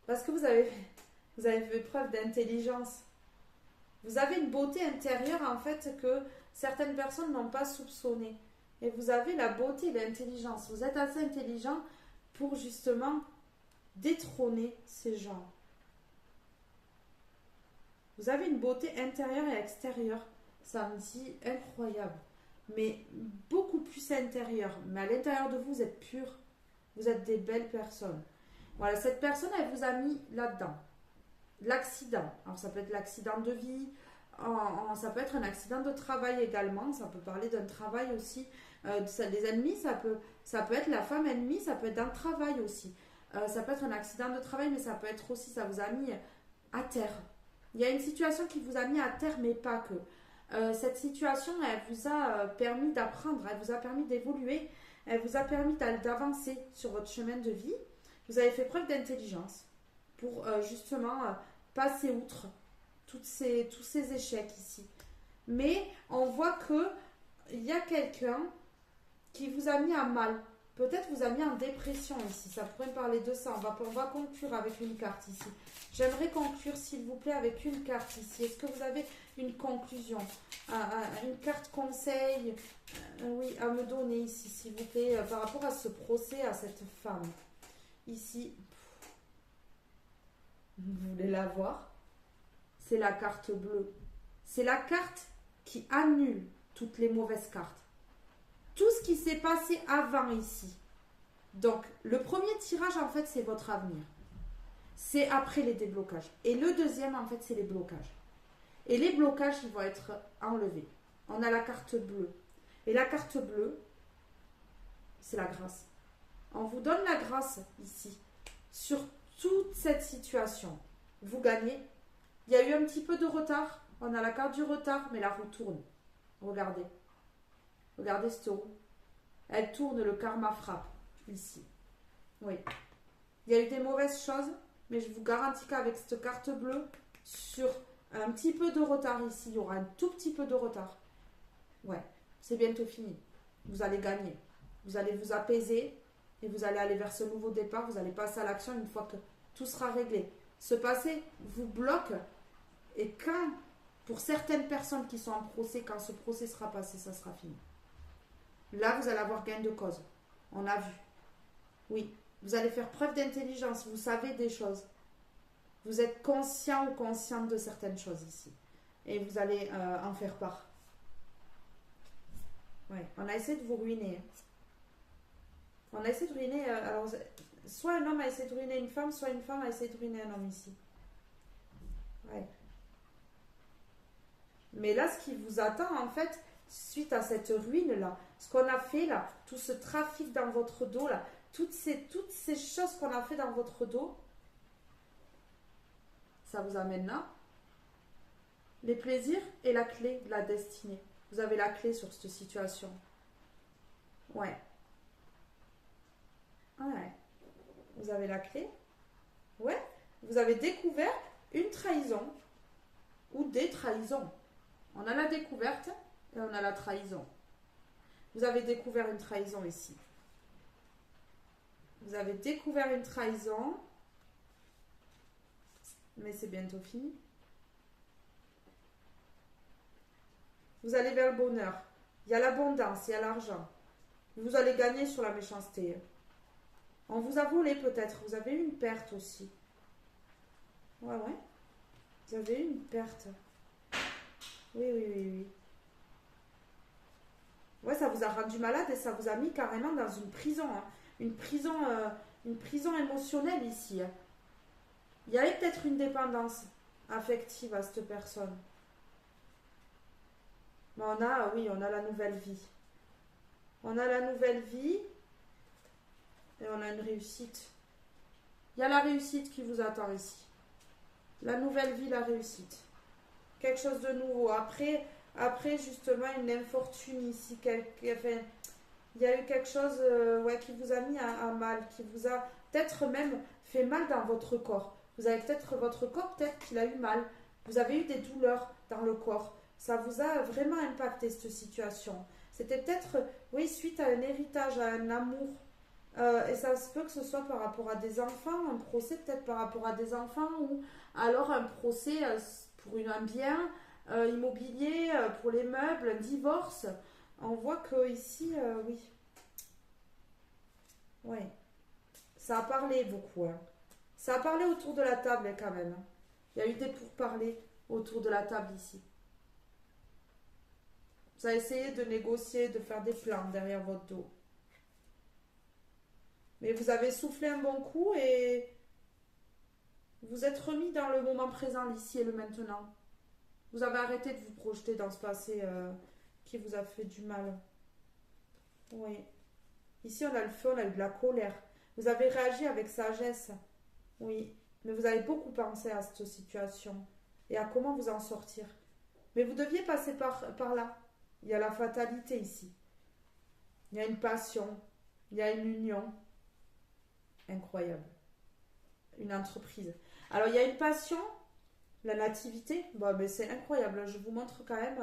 Parce que vous avez fait preuve d'intelligence. Vous avez une beauté intérieure, en fait, que certaines personnes n'ont pas soupçonnée. Et vous avez la beauté et l'intelligence. Vous êtes assez intelligent pour, justement, détrôner ces gens. Vous avez une beauté intérieure et extérieure. Ça me dit incroyable. Mais beaucoup plus intérieure. Mais à l'intérieur de vous, vous êtes pur. Vous êtes des belles personnes. Voilà, cette personne, elle vous a mis là-dedans. L'accident. Alors, ça peut être l'accident de vie. Ça peut être un accident de travail également. Ça peut parler d'un travail aussi. Des ennemis, ça peut être la femme ennemie. Ça peut être dans le travail aussi. Ça peut être un accident de travail, mais ça peut être aussi, ça vous a mis à terre. Il y a une situation qui vous a mis à terre, mais pas que. Cette situation, elle vous a permis d'apprendre, elle vous a permis d'évoluer, elle vous a permis d'avancer sur votre chemin de vie. Vous avez fait preuve d'intelligence pour justement passer outre tous ces échecs ici. Mais on voit que il y a quelqu'un qui vous a mis à mal. Peut-être vous a mis en dépression ici. Ça pourrait me parler de ça. On va conclure avec une carte ici. J'aimerais conclure, s'il vous plaît, avec une carte ici. Est-ce que vous avez une conclusion, une carte conseil, oui, à me donner ici, s'il vous plaît, par rapport à ce procès, à cette femme. Ici, vous voulez la voir? C'est la carte bleue. C'est la carte qui annule toutes les mauvaises cartes. Tout ce qui s'est passé avant ici. Donc, le premier tirage, en fait, c'est votre avenir. C'est après les déblocages. Et le deuxième, en fait, c'est les blocages. Et les blocages, ils vont être enlevés. On a la carte bleue. Et la carte bleue, c'est la grâce. On vous donne la grâce ici, sur toute cette situation. Vous gagnez. Il y a eu un petit peu de retard. On a la carte du retard, mais la roue tourne. Regardez. Regardez cette roue. Elle tourne, le karma frappe. Ici. Oui. Il y a eu des mauvaises choses, mais je vous garantis qu'avec cette carte bleue, sur un petit peu de retard ici, il y aura un tout petit peu de retard. Ouais. C'est bientôt fini. Vous allez gagner. Vous allez vous apaiser et vous allez aller vers ce nouveau départ. Vous allez passer à l'action une fois que tout sera réglé. Ce passé vous bloque et quand, pour certaines personnes qui sont en procès, quand ce procès sera passé, ça sera fini. Là, vous allez avoir gain de cause. On a vu. Oui, vous allez faire preuve d'intelligence. Vous savez des choses. Vous êtes conscient ou consciente de certaines choses ici. Et vous allez en faire part. Ouais, on a essayé de vous ruiner. On a essayé de ruiner. Alors, soit un homme a essayé de ruiner une femme, soit une femme a essayé de ruiner un homme ici. Ouais. Mais là, ce qui vous attend, en fait, suite à cette ruine-là, ce qu'on a fait là, tout ce trafic dans votre dos là, toutes ces choses qu'on a fait dans votre dos, ça vous amène là. Les plaisirs et la clé de la destinée. Vous avez la clé sur cette situation. Ouais. Ouais. Vous avez la clé. Ouais. Vous avez découvert une trahison ou des trahisons. On a la découverte et on a la trahison. Vous avez découvert une trahison ici. Vous avez découvert une trahison. Mais c'est bientôt fini. Vous allez vers le bonheur. Il y a l'abondance, il y a l'argent. Vous allez gagner sur la méchanceté. On vous a volé peut-être. Vous avez eu une perte aussi. Ouais. Vous avez eu une perte. Oui. Ouais, ça vous a rendu malade et ça vous a mis carrément dans une prison. Hein. Une prison émotionnelle ici. Hein. Il y avait peut-être une dépendance affective à cette personne. Mais on a la nouvelle vie. On a la nouvelle vie et on a une réussite. Il y a la réussite qui vous attend ici. La nouvelle vie, la réussite. Quelque chose de nouveau. Après justement, une infortune ici. Il y a eu quelque chose qui vous a mis à mal, qui vous a peut-être même fait mal dans votre corps. Vous avez peut-être, votre corps, peut-être qu'il a eu mal. Vous avez eu des douleurs dans le corps. Ça vous a vraiment impacté, cette situation. C'était peut-être, suite à un héritage, à un amour. Et ça se peut que ce soit par rapport à des enfants, un procès peut-être par rapport à des enfants, ou alors un procès pour un bien immobilier, pour les meubles, un divorce. On voit que ici, oui. Ouais. Ça a parlé beaucoup. Hein. Ça a parlé autour de la table quand même. Il y a eu des pourparlers autour de la table ici. Vous avez essayé de négocier, de faire des plans derrière votre dos. Mais vous avez soufflé un bon coup et vous êtes remis dans le moment présent, l'ici et le maintenant. Vous avez arrêté de vous projeter dans ce passé qui vous a fait du mal. Oui. Ici, on a le feu, on a eu de la colère. Vous avez réagi avec sagesse. Oui. Mais vous avez beaucoup pensé à cette situation et à comment vous en sortir. Mais vous deviez passer par là. Il y a la fatalité ici. Il y a une passion. Il y a une union. Incroyable. Une entreprise. Alors, il y a une passion. La nativité. Bon, mais c'est incroyable. Je vous montre quand même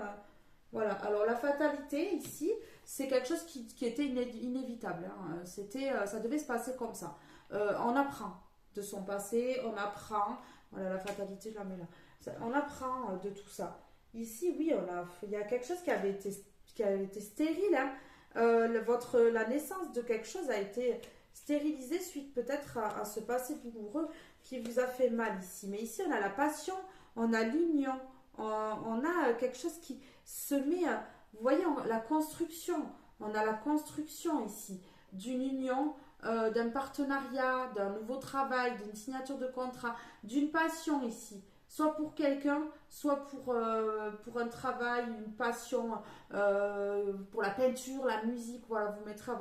Voilà, alors la fatalité ici, c'est quelque chose qui était inévitable, hein. C'était, ça devait se passer comme ça. On apprend de son passé, on apprend, voilà la fatalité, je la mets là. On apprend de tout ça. Ici, oui, il y a quelque chose qui avait été stérile, hein. La naissance de quelque chose a été stérilisée suite peut-être à ce passé douloureux qui vous a fait mal ici. Mais ici, on a la passion, on a l'union, on a quelque chose qui se met à, vous voyez, la construction, on a la construction ici d'une union, d'un partenariat, d'un nouveau travail, d'une signature de contrat, d'une passion ici, soit pour quelqu'un, soit pour un travail, une passion, pour la peinture, la musique, voilà, vous mettrez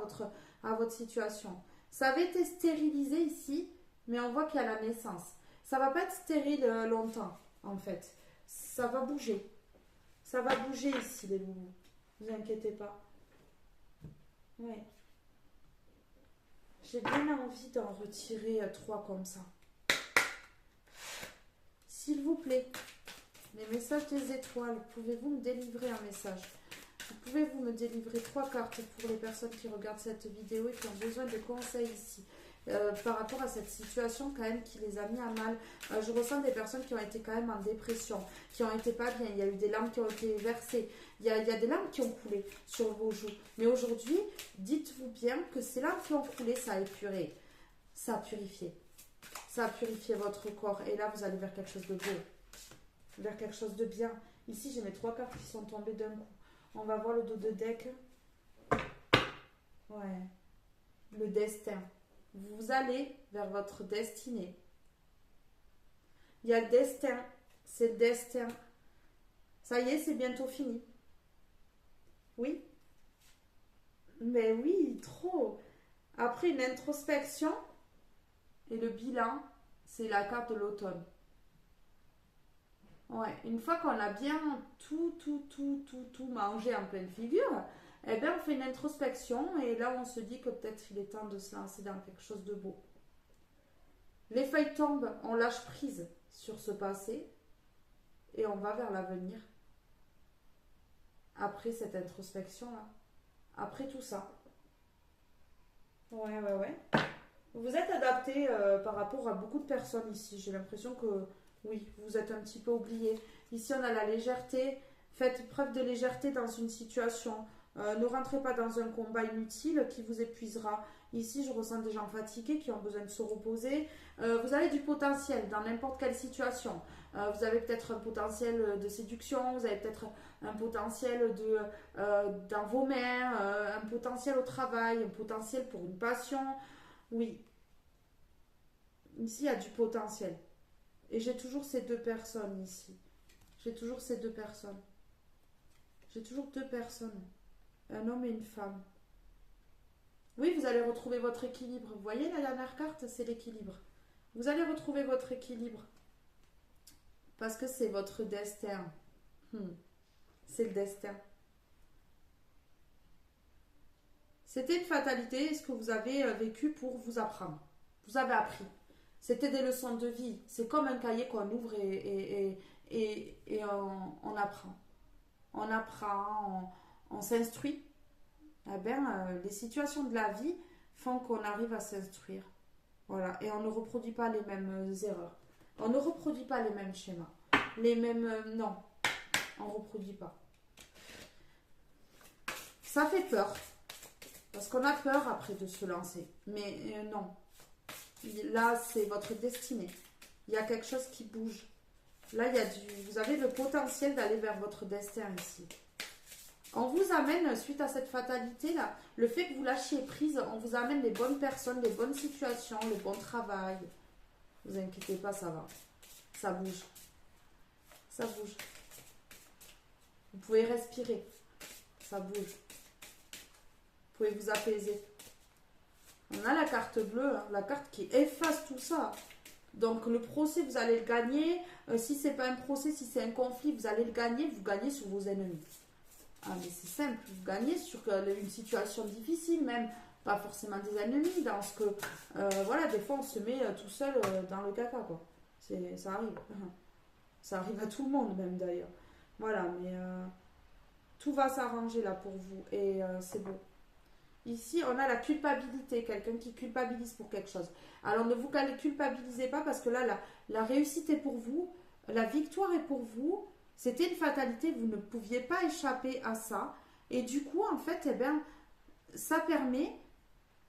à votre situation. Ça avait été stérilisé ici, mais on voit qu'il y a la naissance. Ça va pas être stérile longtemps, en fait. Ça va bouger. Ça va bouger ici, les loulous. Ne vous inquiétez pas. Ouais. J'ai bien envie d'en retirer trois comme ça. S'il vous plaît, les messages des étoiles, pouvez-vous me délivrer un message? Pouvez-vous me délivrer trois cartes pour les personnes qui regardent cette vidéo et qui ont besoin de conseils ici par rapport à cette situation quand même qui les a mis à mal. Je ressens des personnes qui ont été quand même en dépression, qui ont été pas bien. Il y a eu des larmes qui ont été versées. Il y a des larmes qui ont coulé sur vos joues. Mais aujourd'hui, dites-vous bien que ces larmes qui ont coulé, ça a épuré. Ça a purifié. Ça a purifié votre corps. Et là, vous allez vers quelque chose de beau. Vers quelque chose de bien. Ici, j'ai mes trois cartes qui sont tombées d'un coup. On va voir le dos de deck. Ouais. Le destin. Vous allez vers votre destinée. Il y a le destin. C'est le destin. Ça y est, c'est bientôt fini. Oui. Mais oui, trop. Après une introspection et le bilan, c'est la carte de l'automne. Ouais, une fois qu'on a bien tout mangé en pleine figure, eh bien on fait une introspection et là on se dit que peut-être il est temps de se lancer dans quelque chose de beau. Les feuilles tombent, on lâche prise sur ce passé et on va vers l'avenir. Après cette introspection-là, après tout ça. Ouais. Vous êtes adapté par rapport à beaucoup de personnes ici. J'ai l'impression que oui, vous êtes un petit peu oublié. Ici, on a la légèreté. Faites preuve de légèreté dans une situation. Ne rentrez pas dans un combat inutile qui vous épuisera. Ici, je ressens des gens fatigués qui ont besoin de se reposer. Vous avez du potentiel dans n'importe quelle situation. Vous avez peut-être un potentiel de séduction, vous avez peut-être un potentiel dans vos mains, un potentiel au travail, un potentiel pour une passion. Oui, ici, il y a du potentiel. Et j'ai toujours ces deux personnes ici. J'ai toujours ces deux personnes. J'ai toujours deux personnes. Un homme et une femme. Oui, vous allez retrouver votre équilibre. Vous voyez, la dernière carte, c'est l'équilibre. Vous allez retrouver votre équilibre. Parce que c'est votre destin. C'est le destin. C'était une fatalité, ce que vous avez vécu pour vous apprendre. Vous avez appris. C'était des leçons de vie. C'est comme un cahier qu'on ouvre et on apprend. On apprend, on s'instruit. Eh bien, les situations de la vie font qu'on arrive à s'instruire. Voilà. Et on ne reproduit pas les mêmes erreurs. On ne reproduit pas les mêmes schémas. Les mêmes... non. On ne reproduit pas. Ça fait peur. Parce qu'on a peur après de se lancer. Mais non. Là, c'est votre destinée. Il y a quelque chose qui bouge. Là, vous avez le potentiel d'aller vers votre destin ici. On vous amène, suite à cette fatalité-là, le fait que vous lâchiez prise, on vous amène les bonnes personnes, les bonnes situations, le bon travail. Ne vous inquiétez pas, ça va. Ça bouge. Ça bouge. Vous pouvez respirer. Ça bouge. Vous pouvez vous apaiser. On a la carte bleue, hein, la carte qui efface tout ça. Donc le procès, vous allez le gagner. Si c'est pas un procès, si c'est un conflit, vous allez le gagner. Vous gagnez sur vos ennemis. Ah mais c'est simple, vous gagnez sur une situation difficile même. Pas forcément des ennemis, dans ce que... voilà, des fois on se met tout seul dans le caca, quoi. Ça arrive. Ça arrive à tout le monde même d'ailleurs. Voilà, mais... Tout va s'arranger là pour vous et c'est beau. Ici, on a la culpabilité, quelqu'un qui culpabilise pour quelque chose. Alors ne vous culpabilisez pas parce que là, la réussite est pour vous, la victoire est pour vous. C'était une fatalité, vous ne pouviez pas échapper à ça. Et du coup, en fait, eh bien, ça permet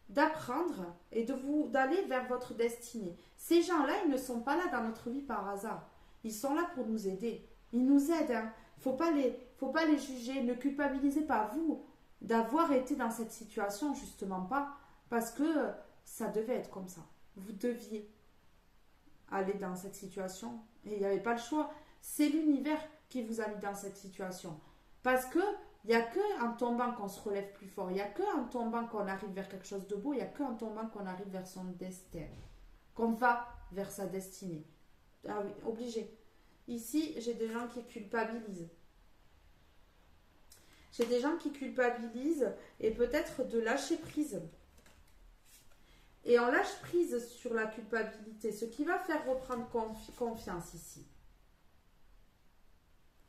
d'apprendre et d'aller vers votre destinée. Ces gens-là, ils ne sont pas là dans notre vie par hasard. Ils sont là pour nous aider. Ils nous aident. Hein. Faut pas les juger. Ne culpabilisez pas vous d'avoir été dans cette situation, justement pas. Parce que ça devait être comme ça. Vous deviez aller dans cette situation. Et il n'y avait pas le choix. C'est l'univers qui vous a mis dans cette situation. Parce que il n'y a qu'en tombant qu'on se relève plus fort. Il n'y a qu'en tombant qu'on arrive vers quelque chose de beau. Il n'y a qu'en tombant qu'on arrive vers son destin. Qu'on va vers sa destinée. Ah oui, obligé. Ici, j'ai des gens qui culpabilisent. J'ai des gens qui culpabilisent et peut-être de lâcher prise. Et on lâche prise sur la culpabilité, ce qui va faire reprendre confiance ici.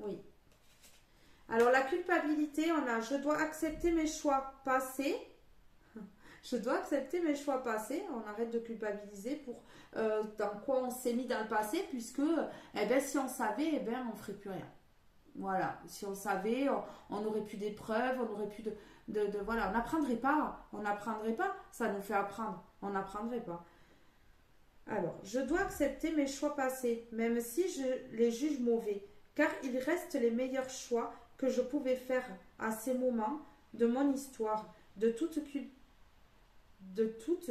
Oui. Alors la culpabilité, on a je dois accepter mes choix passés. Je dois accepter mes choix passés. On arrête de culpabiliser pour dans quoi on s'est mis dans le passé, puisque eh ben, si on savait, eh ben, on ne ferait plus rien. Voilà, si on savait, on n'aurait plus d'épreuves, on n'aurait plus voilà, on n'apprendrait pas. On n'apprendrait pas. Ça nous fait apprendre. On n'apprendrait pas. Alors, je dois accepter mes choix passés, même si je les juge mauvais, car ils restent les meilleurs choix que je pouvais faire à ces moments de mon histoire. De toute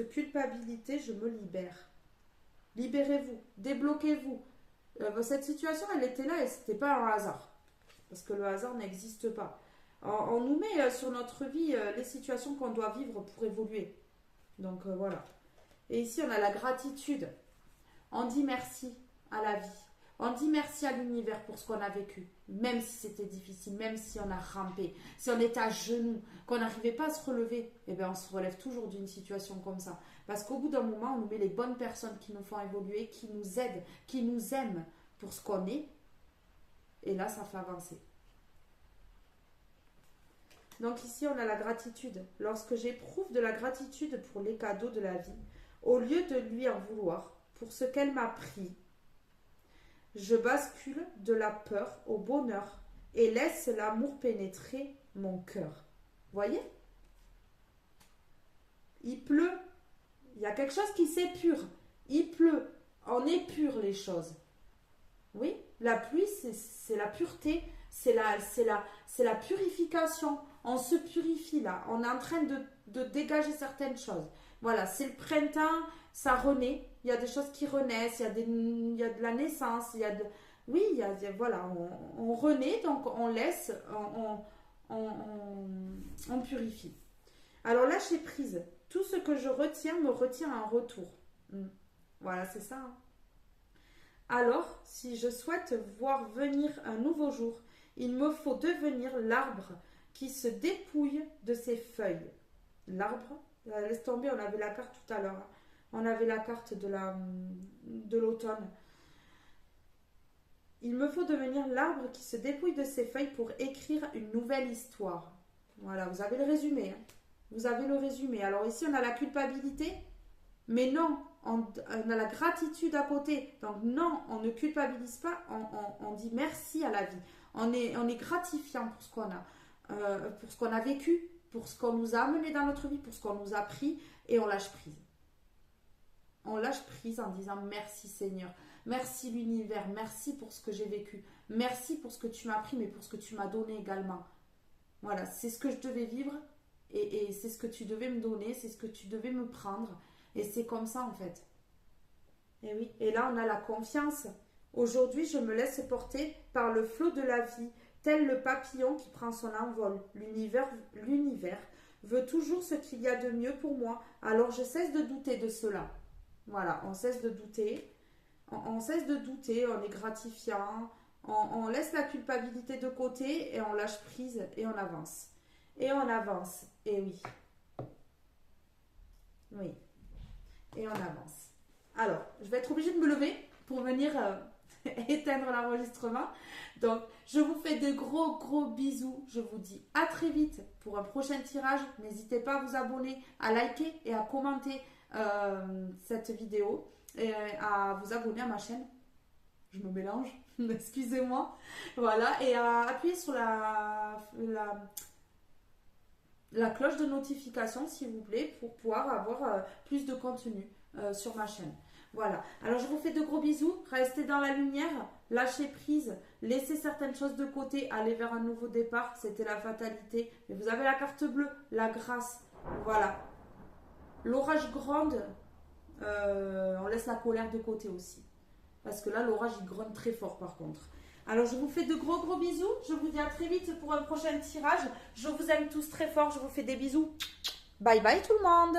culpabilité, je me libère. Libérez-vous, débloquez-vous. Cette situation, elle était là et ce n'était pas un hasard. Parce que le hasard n'existe pas. On nous met sur notre vie les situations qu'on doit vivre pour évoluer. Donc voilà. Et ici, on a la gratitude. On dit merci à la vie. On dit merci à l'univers pour ce qu'on a vécu. Même si c'était difficile, même si on a rampé, si on était à genoux, qu'on n'arrivait pas à se relever, eh bien on se relève toujours d'une situation comme ça. Parce qu'au bout d'un moment, on nous met les bonnes personnes qui nous font évoluer, qui nous aident, qui nous aiment pour ce qu'on est. Et là, ça fait avancer. Donc ici, on a la gratitude. Lorsque j'éprouve de la gratitude pour les cadeaux de la vie, au lieu de lui en vouloir pour ce qu'elle m'a pris, je bascule de la peur au bonheur et laisse l'amour pénétrer mon cœur. Voyez? Il pleut. Il y a quelque chose qui s'épure. Il pleut. On épure les choses. Oui? La pluie, c'est la pureté. C'est la purification. On se purifie là. On est en train de dégager certaines choses. Voilà, c'est le printemps, ça renaît. Il y a des choses qui renaissent. Il y a de la naissance. Oui, voilà, on renaît, donc on laisse, on purifie. Alors lâcher prise. Tout ce que je retiens me retient en retour. Voilà, c'est ça. Hein. Alors, si je souhaite voir venir un nouveau jour, il me faut devenir l'arbre qui se dépouille de ses feuilles. L'arbre, laisse tomber, on avait la carte tout à l'heure. On avait la carte de l'automne. Il me faut devenir l'arbre qui se dépouille de ses feuilles pour écrire une nouvelle histoire. Voilà, vous avez le résumé. Hein. Vous avez le résumé. Alors ici, on a la culpabilité, mais non, on a la gratitude à côté. Donc non, on ne culpabilise pas, on dit merci à la vie. On est gratifiant pour ce qu'on a, pour ce qu'on a vécu, pour ce qu'on nous a amené dans notre vie, pour ce qu'on nous a pris, et on lâche prise. On lâche prise en disant merci Seigneur, merci l'univers, merci pour ce que j'ai vécu, merci pour ce que tu m'as pris, mais pour ce que tu m'as donné également. Voilà, c'est ce que je devais vivre, et c'est ce que tu devais me donner, c'est ce que tu devais me prendre. Et c'est comme ça en fait. Et oui. Et là, on a la confiance. Aujourd'hui, je me laisse porter par le flot de la vie, tel le papillon qui prend son envol. L'univers veut toujours ce qu'il y a de mieux pour moi. Alors, je cesse de douter de cela. Voilà, on cesse de douter. On cesse de douter, on est gratifiant. On laisse la culpabilité de côté et on lâche prise et on avance. Et on avance. Et oui. Oui. Et on avance. Alors, je vais être obligée de me lever pour venir éteindre l'enregistrement. Donc, je vous fais de gros bisous. Je vous dis à très vite pour un prochain tirage. N'hésitez pas à vous abonner, à liker et à commenter cette vidéo et à vous abonner à ma chaîne. Je me mélange, excusez-moi. Voilà, et à appuyer sur la cloche de notification, s'il vous plaît, pour pouvoir avoir plus de contenu sur ma chaîne. Voilà, alors je vous fais de gros bisous, restez dans la lumière, lâchez prise, laissez certaines choses de côté, allez vers un nouveau départ, c'était la fatalité. Mais vous avez la carte bleue, la grâce, voilà. L'orage gronde, on laisse la colère de côté aussi. Parce que là, l'orage, il gronde très fort par contre. Alors, je vous fais de gros bisous, je vous dis à très vite pour un prochain tirage. Je vous aime tous très fort, je vous fais des bisous. Bye bye tout le monde.